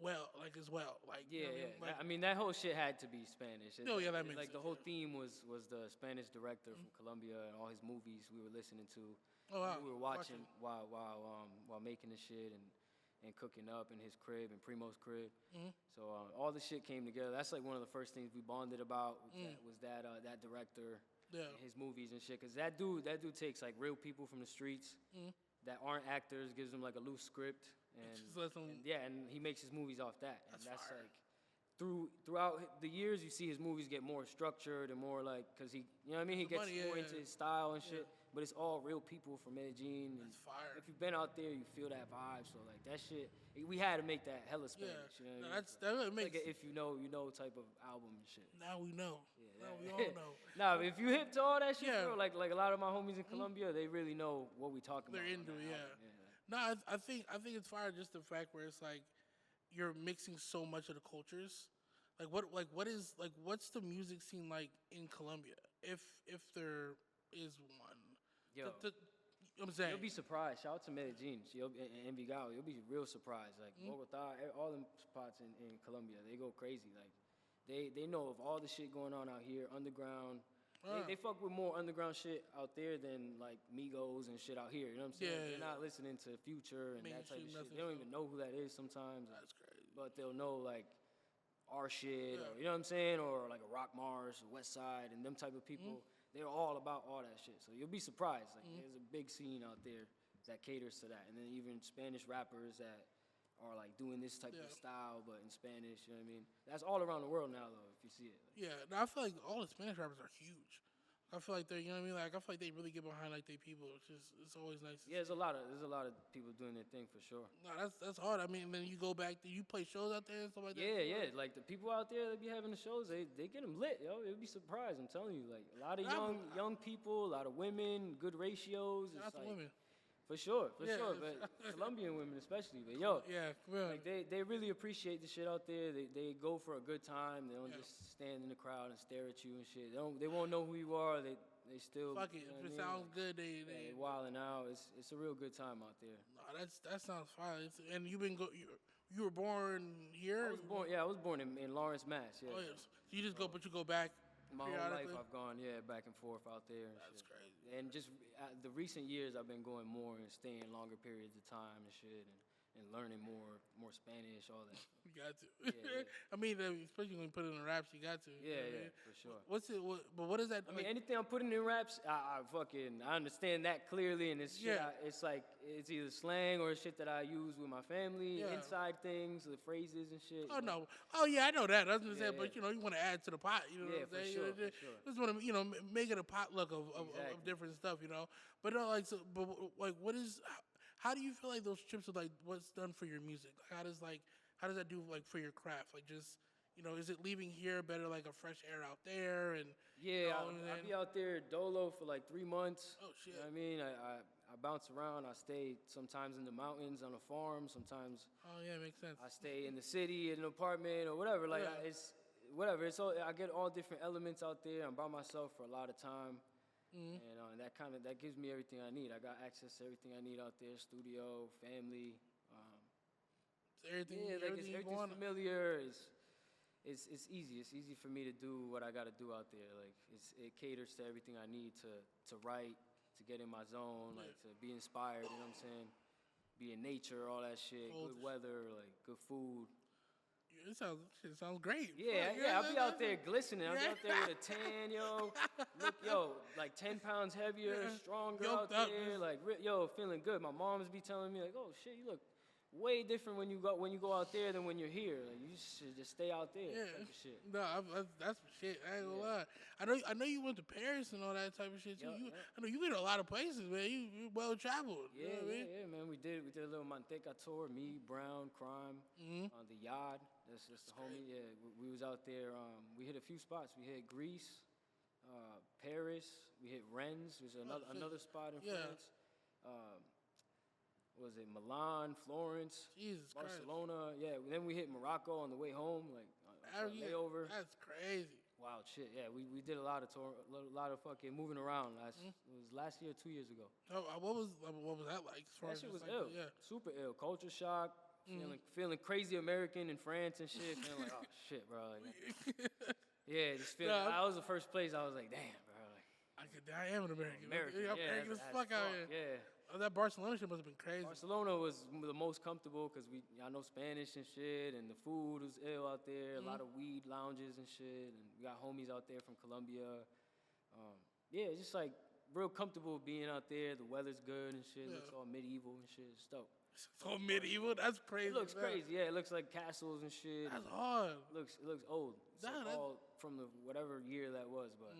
Speaker 2: as well. Like,
Speaker 3: Yeah,
Speaker 2: you know
Speaker 3: yeah.
Speaker 2: what I mean? Like,
Speaker 3: I mean, that whole shit had to be Spanish.
Speaker 2: Oh, yeah, that
Speaker 3: It's
Speaker 2: makes
Speaker 3: like the
Speaker 2: sense,
Speaker 3: whole
Speaker 2: yeah.
Speaker 3: theme was the Spanish director from Colombia and all his movies we were listening to.
Speaker 2: Oh, wow.
Speaker 3: We were watching while making the shit and cooking up in his crib and Primo's crib. So all the shit came together. That's like one of the first things we bonded about was that director
Speaker 2: Yeah.
Speaker 3: and his movies and shit. Cause that dude takes like real people from the streets that aren't actors, gives them like a loose script and,
Speaker 2: Just let them-
Speaker 3: and he makes his movies off that. And that's
Speaker 2: fire.
Speaker 3: like throughout the years, you see his movies get more structured and more like, cause he, you know what I mean? He gets
Speaker 2: money,
Speaker 3: more
Speaker 2: yeah,
Speaker 3: into
Speaker 2: yeah.
Speaker 3: his style and shit. But it's all real people from Medellin. And
Speaker 2: That's fire.
Speaker 3: if you've been out there, you feel that vibe. So like that shit, we had to make that hella
Speaker 2: Yeah.
Speaker 3: Spanish. You know
Speaker 2: No,
Speaker 3: what I mean?
Speaker 2: that
Speaker 3: It's
Speaker 2: makes.
Speaker 3: like a if you know type of album and shit.
Speaker 2: Now we know.
Speaker 3: Yeah,
Speaker 2: Now we
Speaker 3: that-
Speaker 2: all know.
Speaker 3: Nah, if you hip to all that shit,
Speaker 2: Yeah.
Speaker 3: bro, like a lot of my homies in Colombia, they really know what we talking
Speaker 2: They're
Speaker 3: about. on
Speaker 2: into
Speaker 3: that
Speaker 2: it, yeah.
Speaker 3: album.
Speaker 2: No, I think it's fire. Just the fact where it's like you're mixing so much of the cultures. What's the music scene like in Colombia? If there is one.
Speaker 3: Yo.
Speaker 2: I'm saying.
Speaker 3: You'll be surprised. Shout out to Medellin and Envigado. You'll be real surprised. Like Bogota, all them spots in Colombia, they go crazy. Like they know of all the shit going on out here, underground. They fuck with more underground shit out there than like Migos and shit out here. You know what I'm saying?
Speaker 2: Yeah,
Speaker 3: They're
Speaker 2: yeah.
Speaker 3: not listening to Future and that type of
Speaker 2: Mainstream
Speaker 3: shit.
Speaker 2: message,
Speaker 3: They don't
Speaker 2: so-
Speaker 3: even know who that is sometimes.
Speaker 2: That's crazy.
Speaker 3: But they'll know like our shit,
Speaker 2: Yeah.
Speaker 3: or, you know what I'm saying, or like a Rock Mars, or West Side, and them type of people. They're all about all that shit. So you'll be surprised. Like there's a big scene out there that caters to that, and then even Spanish rappers that are like doing this type of style, but in Spanish. You know what I mean? That's all around the world now, though. If you see it. Like,
Speaker 2: Yeah, no, I feel like all the Spanish rappers are huge. I feel like they're, you know what I mean? Like I feel like they really get behind like they people. It's always nice. To
Speaker 3: yeah, there's a lot of people doing their thing for sure.
Speaker 2: No, that's hard. I mean, then you go back. You play shows out there and stuff like that.
Speaker 3: Yeah, yeah. Like the people out there that be having the shows, they get them lit, yo. You'll be surprised. I'm telling you, like a lot of young people, a lot of women, good ratios.
Speaker 2: Shout out
Speaker 3: It's
Speaker 2: to
Speaker 3: like,
Speaker 2: women.
Speaker 3: for sure,
Speaker 2: Yeah.
Speaker 3: but Colombian women especially. But yo,
Speaker 2: Yeah, really.
Speaker 3: like they really appreciate the shit out there. They go for a good time. They don't just stand in the crowd and stare at you and shit. They won't know who you are. They still
Speaker 2: Fuck it.
Speaker 3: you know
Speaker 2: If
Speaker 3: what
Speaker 2: it
Speaker 3: I mean?
Speaker 2: sounds good,
Speaker 3: Yeah, they wilding out. It's a real good time out there.
Speaker 2: No, that sounds fine. And you were born here.
Speaker 3: I was born in Lawrence, Mass. Yeah.
Speaker 2: Oh yes. So you just go, but you go back.
Speaker 3: My whole life
Speaker 2: periodically?
Speaker 3: I've gone, back and forth out there. And
Speaker 2: That's
Speaker 3: shit.
Speaker 2: crazy.
Speaker 3: And just the recent years, I've been going more and staying longer periods of time and shit, and learning more Spanish, all that.
Speaker 2: You got to.
Speaker 3: Yeah.
Speaker 2: I mean, especially when you put it in raps, you got to. You know what I mean?
Speaker 3: For sure.
Speaker 2: But what is that?
Speaker 3: I mean, anything I'm putting in raps, I understand that clearly, and it's shit.
Speaker 2: Yeah.
Speaker 3: It's like it's either slang or shit that I use with my family,
Speaker 2: Yeah.
Speaker 3: inside things, the phrases and shit.
Speaker 2: Oh no! Oh yeah, I know that. I was gonna say,
Speaker 3: Yeah,
Speaker 2: but
Speaker 3: yeah.
Speaker 2: you want to add to the pot. You know
Speaker 3: Yeah,
Speaker 2: what
Speaker 3: for
Speaker 2: I'm saying?
Speaker 3: sure,
Speaker 2: You
Speaker 3: for sure.
Speaker 2: Just want to make it a potluck of
Speaker 3: Exactly.
Speaker 2: different stuff. But how do you feel like those trips are like what's done for your music? Like, how does that do like for your craft? Like just is it leaving here better like a fresh air out there and
Speaker 3: Yeah, I'll
Speaker 2: and
Speaker 3: be out there dolo for like 3 months.
Speaker 2: Oh, shit.
Speaker 3: You know what I mean? I bounce around. I stay sometimes in the mountains on a farm. Sometimes
Speaker 2: oh yeah, makes sense.
Speaker 3: I stay in the city in an apartment or whatever. Like
Speaker 2: Yeah.
Speaker 3: it's whatever. It's all, I get all different elements out there. I'm by myself for a lot of time, and that gives me everything I need. I got access to everything I need out there: studio, family.
Speaker 2: Everything,
Speaker 3: Yeah, like
Speaker 2: everything you
Speaker 3: everything's
Speaker 2: want.
Speaker 3: familiar. It's easy. It's easy for me to do what I got to do out there. Like it caters to everything I need to write, to get in my zone, like to be inspired. You know what I'm saying? Be in nature, all that shit. Good weather, like good food.
Speaker 2: It sounds great.
Speaker 3: Yeah,
Speaker 2: Fuck,
Speaker 3: yeah. I'll be out there
Speaker 2: that's-
Speaker 3: glistening. I'll be out there with a tan, yo. Look, like 10 pounds heavier,
Speaker 2: Yeah.
Speaker 3: stronger
Speaker 2: Yoked
Speaker 3: out
Speaker 2: up,
Speaker 3: there.
Speaker 2: just-
Speaker 3: Like, feeling good. My moms be telling me, like, oh shit, you look way different when you go out there than when you're here. Like, you should just stay out there.
Speaker 2: Yeah.
Speaker 3: Type of shit.
Speaker 2: No, that's some shit. I ain't gonna
Speaker 3: Yeah.
Speaker 2: lie. I know you went to Paris and all that type of shit too.
Speaker 3: Yeah, yeah.
Speaker 2: I know you've been to a lot of places, man. You're well traveled.
Speaker 3: Yeah,
Speaker 2: you know what I mean?
Speaker 3: yeah, man. We did a little Manteca tour. Me, Brown, Crime, on the Yard. That's the homie. Yeah, we was out there. We hit a few spots. We hit Greece, Paris. We hit Rennes, which is another spot in
Speaker 2: Yeah.
Speaker 3: France. What was it Milan, Florence,
Speaker 2: Jesus Christ.
Speaker 3: Barcelona? Yeah. Then we hit Morocco on the way home, like on
Speaker 2: Yeah,
Speaker 3: layover.
Speaker 2: That's crazy.
Speaker 3: Wild shit. Yeah, we did a lot of tour, a lot of fucking moving around. It was last year, 2 years ago.
Speaker 2: Oh, what was that like? As far
Speaker 3: That
Speaker 2: as
Speaker 3: shit
Speaker 2: just
Speaker 3: was
Speaker 2: like
Speaker 3: ill.
Speaker 2: Yeah.
Speaker 3: Super ill. Culture shock. feeling crazy American in France and shit. Feeling like, oh shit, bro. Like, yeah, just feeling. I was the first place. I was like, damn, bro. Like,
Speaker 2: I am an American.
Speaker 3: American,
Speaker 2: I'm
Speaker 3: yeah,
Speaker 2: American as fuck out here.
Speaker 3: Yeah.
Speaker 2: Oh, that Barcelona shit must have been crazy.
Speaker 3: Barcelona was the most comfortable because I know Spanish and shit, and the food was ill out there. A lot of weed lounges and shit, and we got homies out there from Colombia. Yeah, just like real comfortable being out there. The weather's good and shit. Looks all medieval and shit. It's dope.
Speaker 2: It's all medieval. That's crazy.
Speaker 3: It looks crazy. Yeah, it looks like castles and shit.
Speaker 2: That's hard.
Speaker 3: It looks old. It's like all from the whatever year that was, but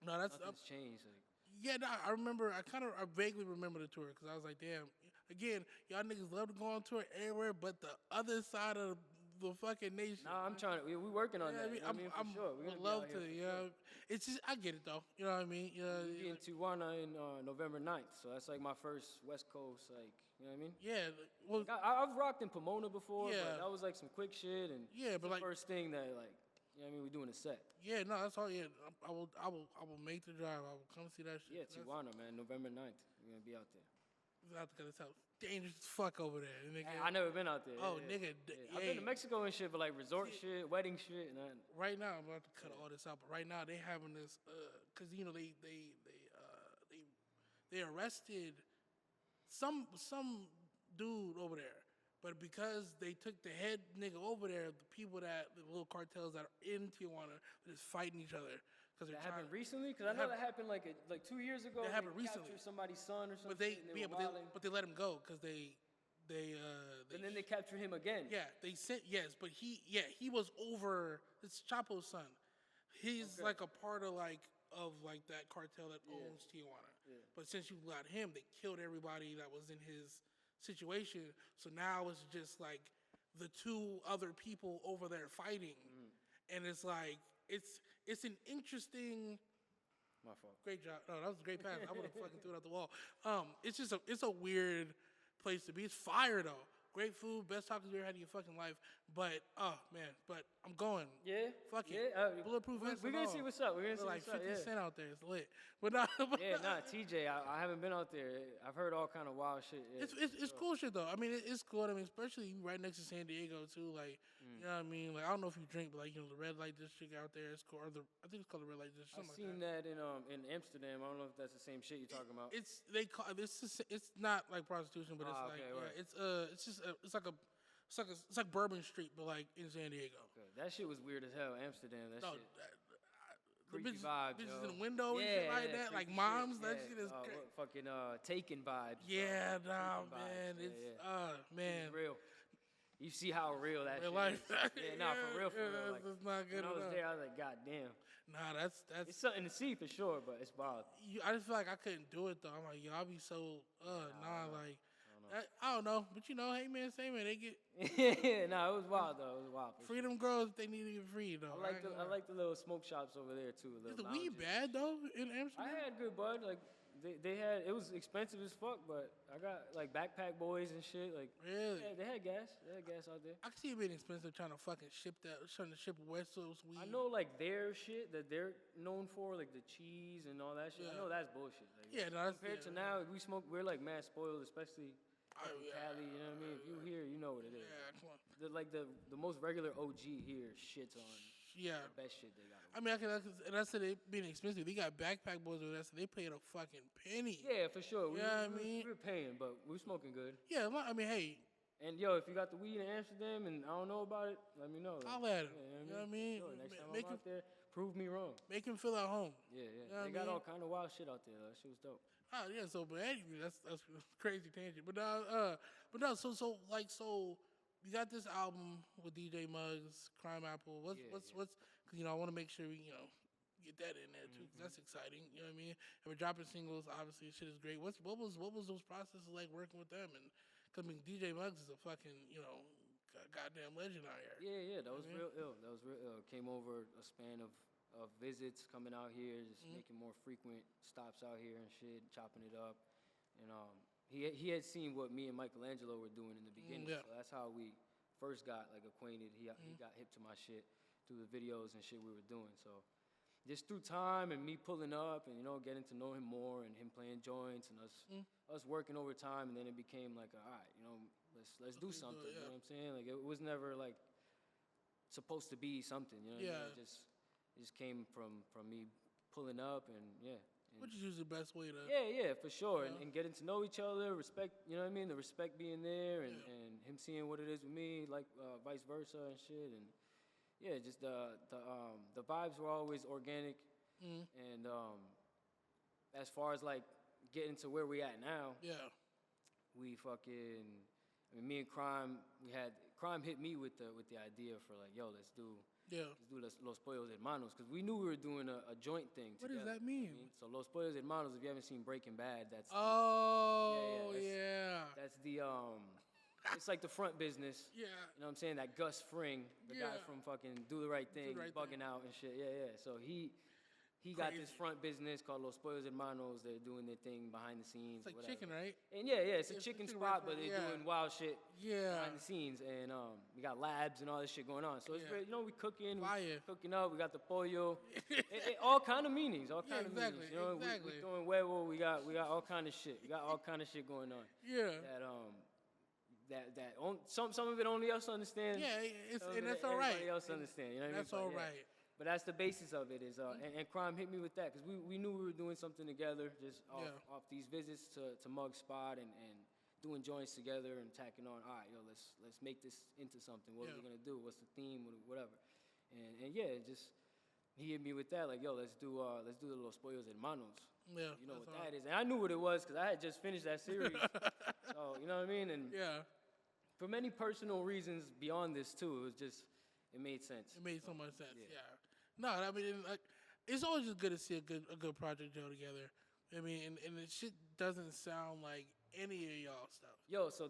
Speaker 2: no,
Speaker 3: nothing's changed. Like,
Speaker 2: yeah, no, I remember. I vaguely remember the tour because I was like, damn. Again, y'all niggas love to go on tour everywhere, but the other side of the fucking nation.
Speaker 3: Nah, I'm trying to. We working on that. I mean, for sure. We're gonna
Speaker 2: love
Speaker 3: be out
Speaker 2: to.
Speaker 3: here
Speaker 2: Yeah, it's just I get it though. You know what I mean? Yeah.
Speaker 3: We'll be in Tijuana in November 9th, so that's like my first West Coast. Like, you know what I mean?
Speaker 2: Yeah. Well,
Speaker 3: I've rocked in Pomona before,
Speaker 2: yeah,
Speaker 3: but that was like some quick shit, and
Speaker 2: but
Speaker 3: the
Speaker 2: like
Speaker 3: first thing that like, you know what I mean? We're doing a set.
Speaker 2: Yeah, no, that's all. Yeah, I will make the drive. I will come see that shit.
Speaker 3: Yeah, Tijuana, man, November 9th. We're gonna be out there.
Speaker 2: Because it's dangerous as fuck over there. Nigga.
Speaker 3: I never been out there.
Speaker 2: Oh,
Speaker 3: yeah.
Speaker 2: nigga.
Speaker 3: I've been to Mexico and shit, but like resort shit, wedding shit, and
Speaker 2: right now I'm about to cut all this out. But right now they having this, cause you know they arrested some dude over there, but because they took the head nigga over there, the little cartels that are in Tijuana are just fighting each other.
Speaker 3: That happened recently? Because I know that happened like 2 years ago.
Speaker 2: That happened recently.
Speaker 3: Captured somebody's son or something.
Speaker 2: But they let him go because they.
Speaker 3: And then they captured him again.
Speaker 2: Yeah, they sent but he was over. It's Chapo's son. He's like a part of that cartel that owns Tijuana. Yeah. But since you got him, they killed everybody that was in his situation. So now it's just like the two other people over there fighting, and it's like it's an interesting.
Speaker 3: My fault.
Speaker 2: Great job. No, that was a great pass. I would have fucking threw it out the wall. It's just it's a weird place to be. It's fire though. Great food, best tacos you ever had in your fucking life. But but I'm going.
Speaker 3: Yeah.
Speaker 2: Fuck it.
Speaker 3: Yeah.
Speaker 2: Bulletproof vest.
Speaker 3: We're gonna see what's up. We're gonna see
Speaker 2: like
Speaker 3: what's
Speaker 2: 50
Speaker 3: up.
Speaker 2: Cent out there. It's lit. But nah.
Speaker 3: TJ. I haven't been out there. I've heard all kind of wild shit. Yeah,
Speaker 2: it's cool shit though. I mean, it's cool. I mean, especially right next to San Diego too. Like, you know what I mean? Like, I don't know if you drink, but like, you know, the red light district out there is cool. I think it's called the red light district.
Speaker 3: I've seen that in Amsterdam. I don't know if that's the same shit you're talking about.
Speaker 2: It's not like prostitution, but it's like Bourbon Street, but like in San Diego.
Speaker 3: Okay. That shit was weird as hell. Amsterdam. That shit.
Speaker 2: Creepy
Speaker 3: vibes,
Speaker 2: bitches in the window and shit like that, like moms.
Speaker 3: Shit.
Speaker 2: That shit is
Speaker 3: fucking Taken vibes.
Speaker 2: Yeah,
Speaker 3: bro.
Speaker 2: nah,
Speaker 3: Taken
Speaker 2: man.
Speaker 3: Vibes.
Speaker 2: It's man.
Speaker 3: It's real. You see how real that
Speaker 2: Real
Speaker 3: shit
Speaker 2: life.
Speaker 3: is. Yeah, for real. Like,
Speaker 2: it's not good
Speaker 3: when I
Speaker 2: enough.
Speaker 3: was there, I was like, God damn.
Speaker 2: Nah, that's
Speaker 3: It's something to see for sure, but it's wild.
Speaker 2: I just feel like I couldn't do it though. I'm like, yo, I'll be so I don't know, but you know, hey man, say man, they get.
Speaker 3: It was wild though. It was wild.
Speaker 2: Freedom grows. They need to get free though.
Speaker 3: I like the little smoke shops over there too.
Speaker 2: Is the weed bad though in Amsterdam?
Speaker 3: I had good bud. Like they had, it was expensive as fuck, but I got like backpack boys and shit. Like
Speaker 2: really,
Speaker 3: yeah, they had gas. They had gas out there.
Speaker 2: I can see it being expensive trying to ship West Coast weed.
Speaker 3: I know like their shit that they're known for, like the cheese and all that shit. Yeah. I know that's bullshit. Like, compared to now, we're like mad spoiled, especially. Cali, you know what I mean? If you here, you know what it is.
Speaker 2: Yeah, come on.
Speaker 3: The most regular OG here shits on the best shit they got.
Speaker 2: I mean, and I said it being expensive. They got backpack boys over there, so they paid a fucking penny.
Speaker 3: Yeah, for sure.
Speaker 2: You know what I mean?
Speaker 3: We're paying, but we're smoking good.
Speaker 2: Yeah, I mean, hey.
Speaker 3: And yo, if you got the weed in Amsterdam and I don't know about it, let me know.
Speaker 2: I'll let him. You know what I mean?
Speaker 3: Sure, next time I'm out there, prove me wrong.
Speaker 2: Make him feel at home.
Speaker 3: Yeah.
Speaker 2: You know
Speaker 3: they got all kind of wild shit out there. That shit was dope.
Speaker 2: Oh yeah, but anyway, that's crazy tangent. But so you got this album with DJ Muggs, Crime Apple. What's cause you know I want to make sure we get that in there too, cause that's exciting. You know what I mean? And we're dropping singles. Obviously, shit is great. What was those processes like working with them? And cause I mean DJ Muggs is a fucking goddamn legend out here.
Speaker 3: Yeah, that was real ill. Came over a span of visits, coming out here, just making more frequent stops out here and shit, chopping it up. And he had seen what me and Michelangelo were doing in the beginning, so that's how we first got like acquainted. He got hip to my shit through the videos and shit we were doing. So just through time and me pulling up and, you know, getting to know him more and him playing joints and us working over time, and then it became like, all right, you know, let's do something. You know what I'm saying? Like, it was never like supposed to be something, you know what I mean? It just came from me pulling up and
Speaker 2: Which is usually the best way to.
Speaker 3: Yeah, for sure. And getting to know each other, respect, you know what I mean? The respect being there and him seeing what it is with me, like vice versa and shit. And yeah, just the vibes were always organic. And as far as like getting to where we at now, we fucking, I mean, me and Crime hit me with the idea for like, yo, let's do Los Pollos Hermanos, because we knew we were doing a joint thing
Speaker 2: What
Speaker 3: together.
Speaker 2: does that mean?
Speaker 3: So Los Pollos Hermanos, if you haven't seen Breaking Bad, that's that's the it's like the front business.
Speaker 2: Yeah.
Speaker 3: You know what I'm saying? That Gus Fring, the guy from fucking Do the Right Thing, bugging out and shit. Yeah. So he got this front business called Los Pollos Hermanos. They're doing their thing behind the scenes.
Speaker 2: It's like
Speaker 3: whatever.
Speaker 2: chicken, right?
Speaker 3: And it's a chicken spot, but they're doing wild shit behind the scenes. And we got labs and all this shit going on. So it's very, you know, we cooking up. We got the pollo. All kind of meanings. All kind of meanings. You know, we doing huevo. We got all kind of shit. We got all kind of shit going on.
Speaker 2: Yeah.
Speaker 3: Some of it only us understand.
Speaker 2: Yeah, and that's all right.
Speaker 3: Everybody else understand. You know what I mean?
Speaker 2: That's all right.
Speaker 3: But that's the basis of it. Is and Crime hit me with that because we knew we were doing something together, just off these visits to Mug Spot and doing joints together and tacking on. All right, yo, let's make this into something. What are we gonna do? What's the theme? Whatever. And he hit me with that, like, yo, let's do the Los Pollos Hermanos.
Speaker 2: Yeah,
Speaker 3: you know what that is. And I knew what it was because I had just finished that series. So you know what I mean? And for many personal reasons beyond this too, it made sense.
Speaker 2: It made so much sense. Yeah. No, I mean, like, it's always just good to see a good project go together. I mean, and the shit doesn't sound like any of y'all stuff.
Speaker 3: Yo, so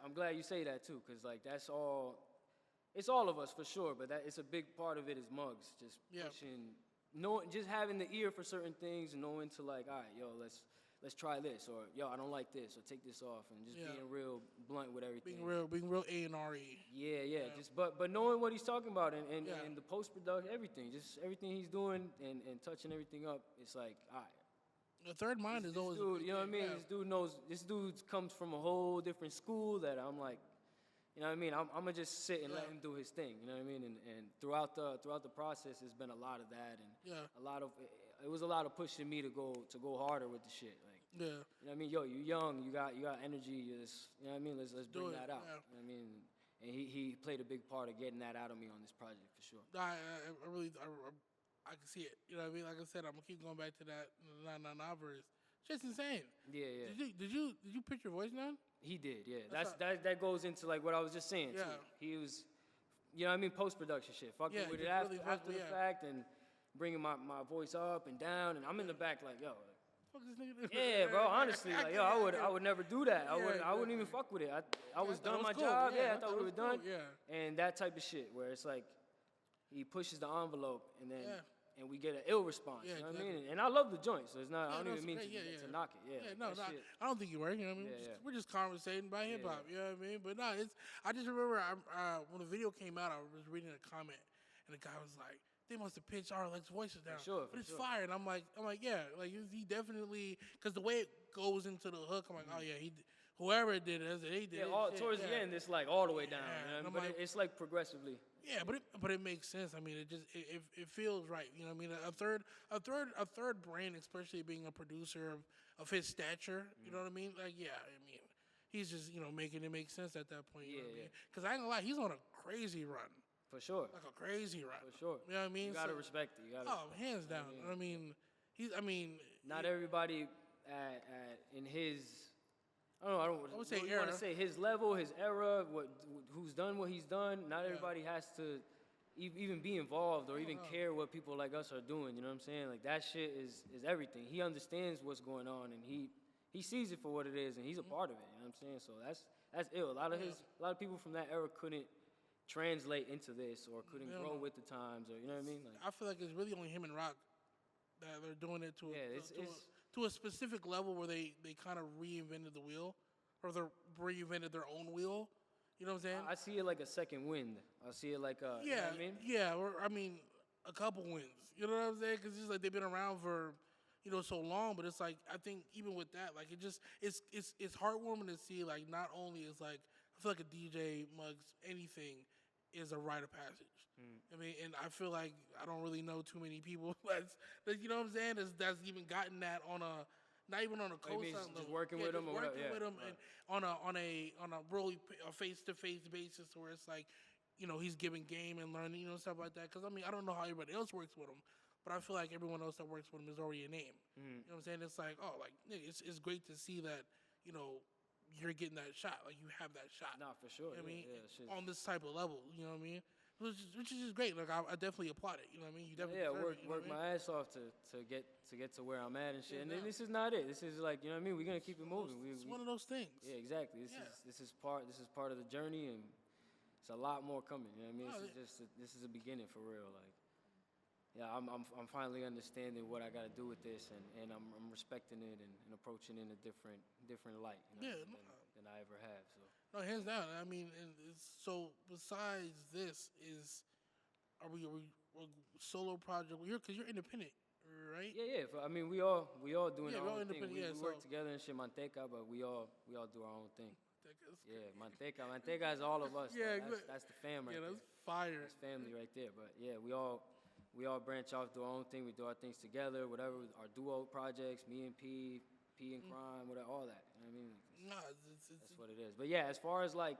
Speaker 3: I'm glad you say that too, because like that's all. It's all of us for sure, but it's a big part of it is Muggs just pushing, just having the ear for certain things, and knowing to like, all right, yo, let's try this, or yo, I don't like this, or take this off, and just being real blunt with everything.
Speaker 2: Being real A&R-y.
Speaker 3: Yeah. Just but knowing what he's talking about and the post production, everything, just everything he's doing and touching everything up, it's like, all right.
Speaker 2: The third mind is always.
Speaker 3: Dude, you know what I mean? Yeah. This dude knows. This dude comes from a whole different school that I'm like, you know what I mean? I'm gonna just sit and let him do his thing. You know what I mean? And throughout the process, there's been a lot of that, and it was a lot of pushing me to go harder with the shit. Like, you know what I mean? Yo, you young, you got energy. You know what I mean? Let's bring that out. You know what I mean? And he played a big part of getting that out of me on this project for sure.
Speaker 2: I can see it. You know what I mean? Like I said, I'm gonna keep going back to that nah verse. Just insane.
Speaker 3: Yeah.
Speaker 2: Did you pitch your voice down?
Speaker 3: He did, yeah. That goes into like what I was just saying too. He was, you know what I mean, post production shit. Fucking with it after the fact and bringing my voice up and down, and I'm in the back like, yo.
Speaker 2: Fuck this nigga.
Speaker 3: Yeah, bro. Honestly, like, yo, I would never do that. I wouldn't even fuck with it. I was done my job. I thought we were done. And that type of shit where it's like he pushes the envelope and then. And we get an ill response, you know what I mean? And I love the joint, so it's not. I don't even mean to knock it.
Speaker 2: I don't think you were. You know what I mean? We're just conversating about hip hop. You know what I mean? But no, I just remember when the video came out, I was reading a comment, and the guy was like, "They must have pitched RLX voices down, but it's fire." And I'm like, yeah, like he definitely, because the way it goes into the hook, I'm like, oh yeah, whoever did it, they did.
Speaker 3: Yeah, towards the end, it's like all the way down. You know? But like, it's like progressively.
Speaker 2: Yeah, but it makes sense. I mean, it feels right. You know what I mean? A third brain, especially being a producer of his stature. You know what I mean? Like, yeah, I mean, he's just making it make sense at that point. You know what I mean? Because I ain't gonna lie, he's on a crazy run.
Speaker 3: For sure.
Speaker 2: Like a crazy run.
Speaker 3: For sure.
Speaker 2: You know what I mean?
Speaker 3: You gotta respect it.
Speaker 2: Hands down. I mean,
Speaker 3: not everybody in his. I don't want to say his level, his era, who's done what he's done. Not everybody has to even be involved or even care what people like us are doing. You know what I'm saying? Like that shit is everything. He understands what's going on and he sees it for what it is and he's a part of it. You know what I'm saying? So that's ill. A lot of people from that era couldn't translate into this or couldn't grow with the times or you know what I mean? Like,
Speaker 2: I feel like it's really only him and Rock that they're doing it to a specific level where they kind of reinvented the wheel, or they reinvented their own wheel. You know what I'm saying?
Speaker 3: I see it like a second wind. I see it like a, you know what I mean?
Speaker 2: Yeah, I mean, a couple wins. You know what I'm saying? Because it's like they've been around for so long, but it's like I think even with that, like it's heartwarming to see like not only is like I feel like a DJ Muggs anything is a rite of passage. I mean, and I feel like I don't really know too many people that you know what I'm saying that's even gotten that on a not even on a co-sign level.
Speaker 3: Just working with them or whatever.
Speaker 2: Working with them and on a really face to face basis where it's like he's giving game and learning stuff like that. Because I mean I don't know how everybody else works with him. But I feel like everyone else that works with him is already a name. You know what I'm saying? It's like, oh, like, nigga, it's great to see that, you're getting that shot. Like, you have that shot.
Speaker 3: Nah, for sure.
Speaker 2: You know what I mean?
Speaker 3: Yeah,
Speaker 2: on this type of level, you know what I mean? Which is just great. Like, I definitely applaud it. You know what I mean? You definitely
Speaker 3: work my ass off to get to where I'm at and shit. And then this is not it. This is like, you know what I mean? We're gonna keep it moving.
Speaker 2: It's one of those things.
Speaker 3: Yeah, exactly. This is part of the journey, and it's a lot more coming. You know what I mean? This is a beginning for real. Like. Yeah, I'm finally understanding what I got to do with this, and I'm respecting it and approaching it in a different light than I ever have. So
Speaker 2: no, hands down. I mean, so besides this, are we solo project? Because you're independent, right?
Speaker 3: Yeah. I mean, we all doing our own thing. We
Speaker 2: so
Speaker 3: work together and shit, Manteca, but we all do our own thing. Manteca is all of us.
Speaker 2: Yeah,
Speaker 3: that's the fam right there.
Speaker 2: Yeah, that's fire.
Speaker 3: That's family right there. But yeah, we all branch off, do our own thing. We do our things together, whatever. Our duo projects, me and P and Crime, whatever, all that. You know what I mean? That's what it is. But yeah, as far as like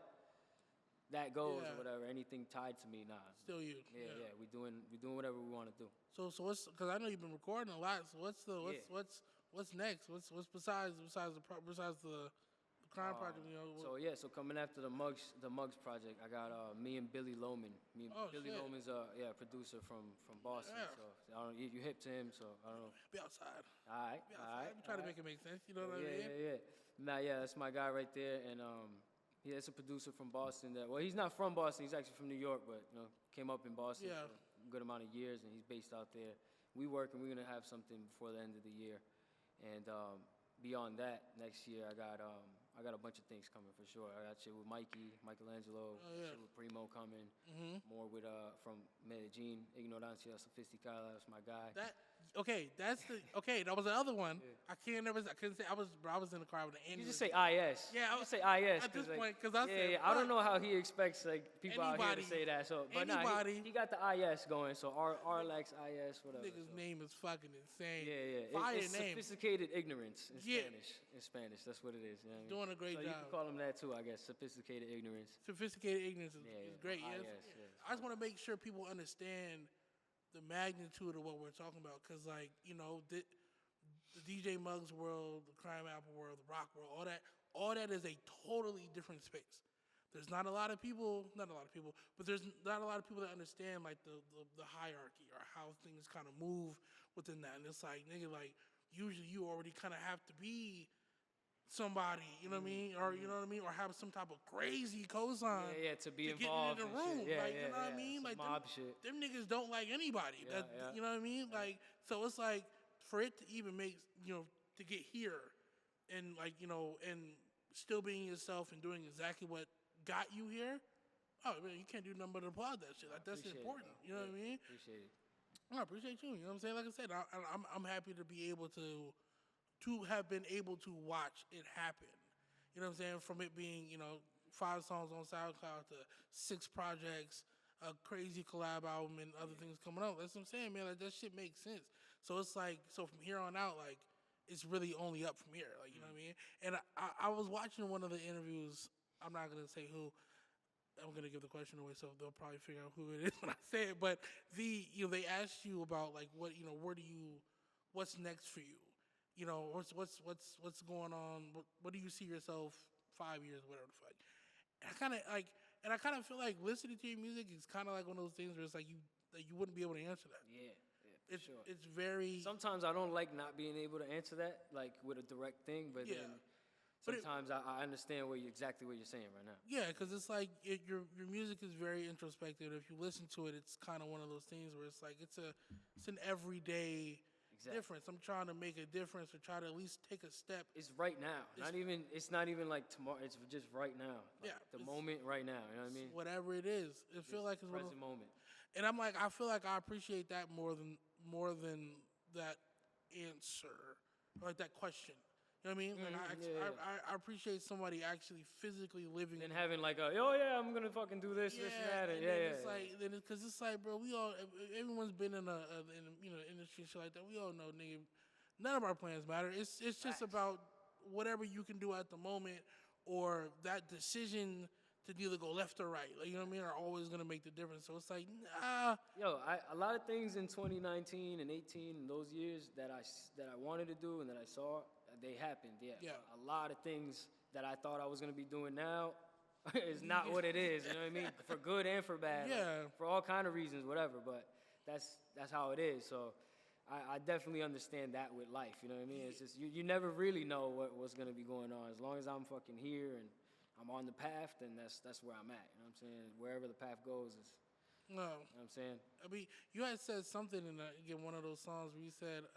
Speaker 3: that goes or whatever, anything tied to me, nah.
Speaker 2: Still you.
Speaker 3: Yeah. We doing whatever we want to do.
Speaker 2: So what's because I know you've been recording a lot. So what's next? What's besides the crime project?
Speaker 3: So coming after the Mugs project, I got me and Billy Loman. Billy Loman's a producer from Boston.
Speaker 2: Yeah.
Speaker 3: So I don't know, you hip to him, so I don't know.
Speaker 2: Be outside.
Speaker 3: All right.
Speaker 2: I'm trying to make it make sense. You know what I mean?
Speaker 3: Yeah. Nah, yeah, that's my guy right there, and it's a producer from Boston. He's not from Boston. He's actually from New York, but came up in Boston for a good amount of years, and he's based out there. We work, and we're gonna have something before the end of the year, and beyond that, next year I got a bunch of things coming for sure. I got shit with Michelangelo, shit with Primo coming, more with from Medellin, Ignorancia Sofisticada, that's my guy.
Speaker 2: That was the other one. I couldn't say I was in the car with the
Speaker 3: You just say IS.
Speaker 2: Yeah,
Speaker 3: I would say IS
Speaker 2: at this point because I said
Speaker 3: I don't know how he expects like people out here to say that. So, but he got the IS going. So RLX IS whatever.
Speaker 2: Nigga's name is fucking insane.
Speaker 3: Yeah.
Speaker 2: Fire
Speaker 3: it's
Speaker 2: name.
Speaker 3: Sophisticated ignorance in Spanish. In Spanish, that's what it is. You know what I mean?
Speaker 2: Doing a great job.
Speaker 3: You can call him that too, I guess. Sophisticated ignorance.
Speaker 2: Sophisticated ignorance is great. Yes. I just want to make sure people understand the magnitude of what we're talking about, because like the DJ Muggs world, the Crime Apple world, the rock world, all that is a totally different space. There's not a lot of people, but there's not a lot of people that understand like the hierarchy or how things kind of move within that. And it's like, nigga, like usually you already kind of have to be somebody, you know what I mean, or you know what I mean, or have some type of crazy cosign.
Speaker 3: To be involved
Speaker 2: in the room.
Speaker 3: Shit.
Speaker 2: You know what I mean, like
Speaker 3: mob shit.
Speaker 2: Them niggas don't like anybody. You know what I mean, like so it's like for it to even make to get here, and like and still being yourself and doing exactly what got you here. Oh man, you can't do nothing but applaud that shit. Like that's important. You know what I mean?
Speaker 3: Appreciate it.
Speaker 2: I appreciate you. You know what I'm saying? Like I said, I'm happy to be able to have been able to watch it happen. You know what I'm saying? From it being, 5 songs on SoundCloud to 6 projects, a crazy collab album and other things coming out. That's what I'm saying, man. Like that shit makes sense. So it's like, from here on out, like, it's really only up from here. Like, you know what I mean? And I was watching one of the interviews. I'm not going to say who. I'm going to give the question away, so they'll probably figure out who it is when I say it. But they asked you about, like, what, what's next for you? What's going on? What do you see yourself 5 years, whatever the fuck? And I kind of feel like listening to your music is kind of like one of those things where it's like you wouldn't be able to answer that.
Speaker 3: Yeah, sure.
Speaker 2: It's very.
Speaker 3: Sometimes I don't like not being able to answer that, like with a direct thing, but then sometimes I understand exactly what you're saying right now.
Speaker 2: Yeah, because it's like your music is very introspective. If you listen to it, it's kind of one of those things where it's like it's an everyday. difference. I'm trying to make a difference or try to at least take a step.
Speaker 3: It's right now. It's not even like tomorrow. It's just right now. Like the moment right now. You know what I mean?
Speaker 2: Whatever it is, it feel like it's
Speaker 3: present moment.
Speaker 2: And I'm like, I feel like I appreciate that more than that answer, like that question. You know what I mean? Like I appreciate somebody actually physically living.
Speaker 3: And having like I'm gonna fucking do this, this, and that. And
Speaker 2: it's like, because it's like, bro, everyone's been in a industry and shit like that. We all know, nigga, none of our plans matter. It's just about whatever you can do at the moment, or that decision to either go left or right. Like, you know what I mean? Are always gonna make the difference. So it's like, nah.
Speaker 3: A lot of things in 2019 and 18 and those years that I wanted to do and that I saw, they happened. Yeah. A lot of things that I thought I was gonna be doing now is not what it is. You know what I mean? For good and for bad.
Speaker 2: Yeah.
Speaker 3: Like, for all kind of reasons, whatever. But that's how it is. So I definitely understand that with life. You know what I mean? It's just you never really know what's gonna be going on. As long as I'm fucking here and I'm on the path, then that's where I'm at. You know what I'm saying? Wherever the path goes is.
Speaker 2: No.
Speaker 3: You know what I'm saying?
Speaker 2: I mean, you had said something in one of those songs where you said,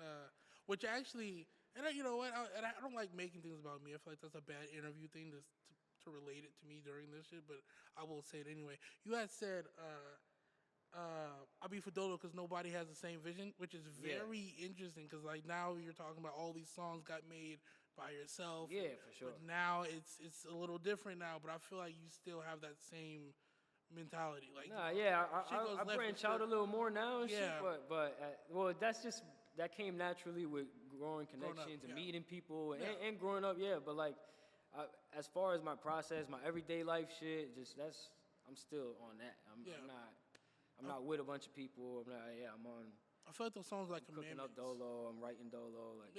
Speaker 2: which actually, and you know what? I don't like making things about me. I feel like that's a bad interview thing to relate it to me during this shit, but I will say it anyway. You had said, I'll be for Dodo because nobody has the same vision, which is very interesting because like now you're talking about all these songs got made by yourself.
Speaker 3: Yeah, for sure.
Speaker 2: But now it's a little different now, but I feel like you still have that same mentality. Like,
Speaker 3: I branch out a little more now and shit, but that came naturally with growing connections and meeting people and growing up, but like as far as my process, my everyday life shit, I'm still on that. I'm not with a bunch of people. I'm on.
Speaker 2: I feel like those songs like
Speaker 3: cooking
Speaker 2: commandments.
Speaker 3: up dolo. I'm writing dolo. Like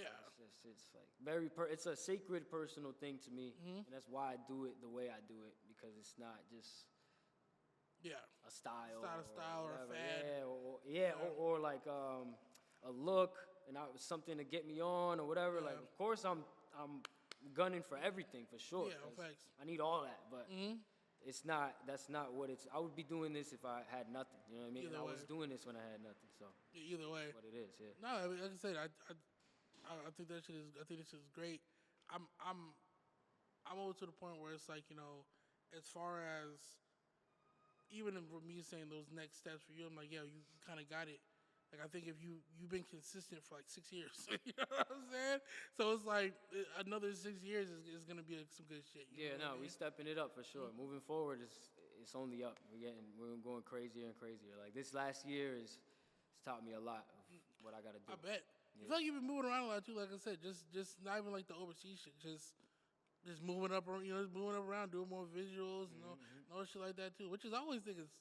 Speaker 3: it's like it's a sacred personal thing to me, and that's why I do it the way I do it because it's not just a style.
Speaker 2: It's not a style or a fad.
Speaker 3: Or like a look and something to get me on or whatever. Like of course I'm gunning for everything for sure.
Speaker 2: Yeah, thanks.
Speaker 3: I need all that, but. That's not what it's. I would be doing this if I had nothing. You know what I mean? I was doing this when I had nothing. So
Speaker 2: either way,
Speaker 3: that's what it is. Yeah.
Speaker 2: No, I mean, like I said, I think that shit is. I think this is great. I'm over to the point where it's like, you know, as far as even for me saying those next steps for you, I'm like, you kind of got it. Like I think if you've been consistent for like 6 years, you know what I'm saying? So it's like another 6 years is gonna be some good shit.
Speaker 3: We stepping it up for sure. Moving forward, it's only up. We're going crazier and crazier. Like this last year it's taught me a lot of what I gotta do.
Speaker 2: I bet. I feel like you've been moving around a lot too. Like I said, just not even like the overseas shit. Just moving up, moving up around, doing more visuals, and all shit like that too. Which is I always think is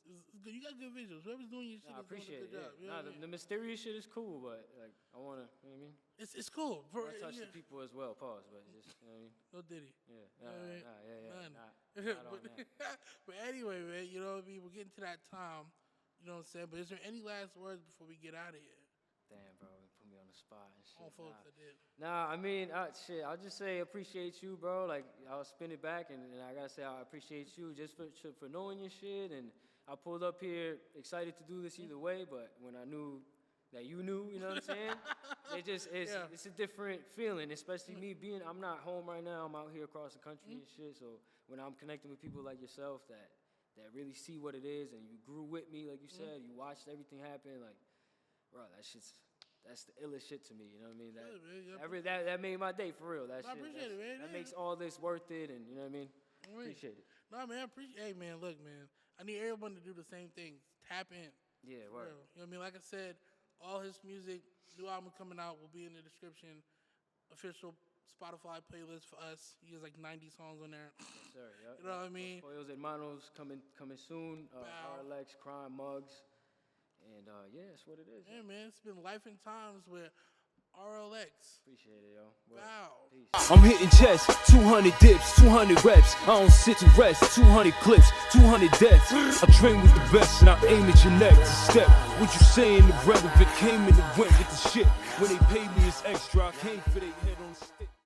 Speaker 2: good. You got good visuals. Whoever's doing your shit is doing a good job. You know
Speaker 3: the mysterious shit is cool, but like I wanna, you know what I mean?
Speaker 2: It's cool.
Speaker 3: I touch the people as well. Pause, but just you know what I mean?
Speaker 2: No Diddy. But anyway, man, you know what I mean? We're getting to that time. You know what I'm saying? But is there any last words before we get out of here?
Speaker 3: Damn, bro, you put me on the spot and shit.
Speaker 2: Folks, I did.
Speaker 3: Nah, I mean, I'll just say appreciate you, bro. Like, I'll spin it back, and I gotta say I appreciate you just for knowing your shit. And I pulled up here excited to do this either way, but when I knew that you knew, you know what I'm saying? It's a different feeling, especially me I'm not home right now. I'm out here across the country and shit. So when I'm connecting with people like yourself that really see what it is, and you grew with me, like you said, you watched everything happen, like, bro, that's the illest shit to me, you know what I mean? That made my day, for real. That shit. I appreciate it, man. That makes all this worth it, and you know what I mean? Appreciate it.
Speaker 2: No, man, hey, man, look, man, I need everyone to do the same thing. Tap in.
Speaker 3: Yeah, word.
Speaker 2: You know what I mean? Like I said, all his music, new album coming out will be in the description. Official Spotify playlist for us. He has like 90 songs on there.
Speaker 3: Yes, sir. Yep.
Speaker 2: You know what I mean?
Speaker 3: Pollos, Hermanos coming soon. RLX, Crime, Mugs. And that's what it is.
Speaker 2: Yeah, man, it's been Life and Times with RLX.
Speaker 3: Appreciate it, yo.
Speaker 2: Wow.
Speaker 3: Peace.
Speaker 1: I'm hitting chest, 200 dips, 200 reps. I don't sit to rest, 200 clips, 200 deaths. I train with the best and I aim at your neck to step. What you saying, the relevant came and it went with the shit. When they paid me, it's extra. I came for their head on stick.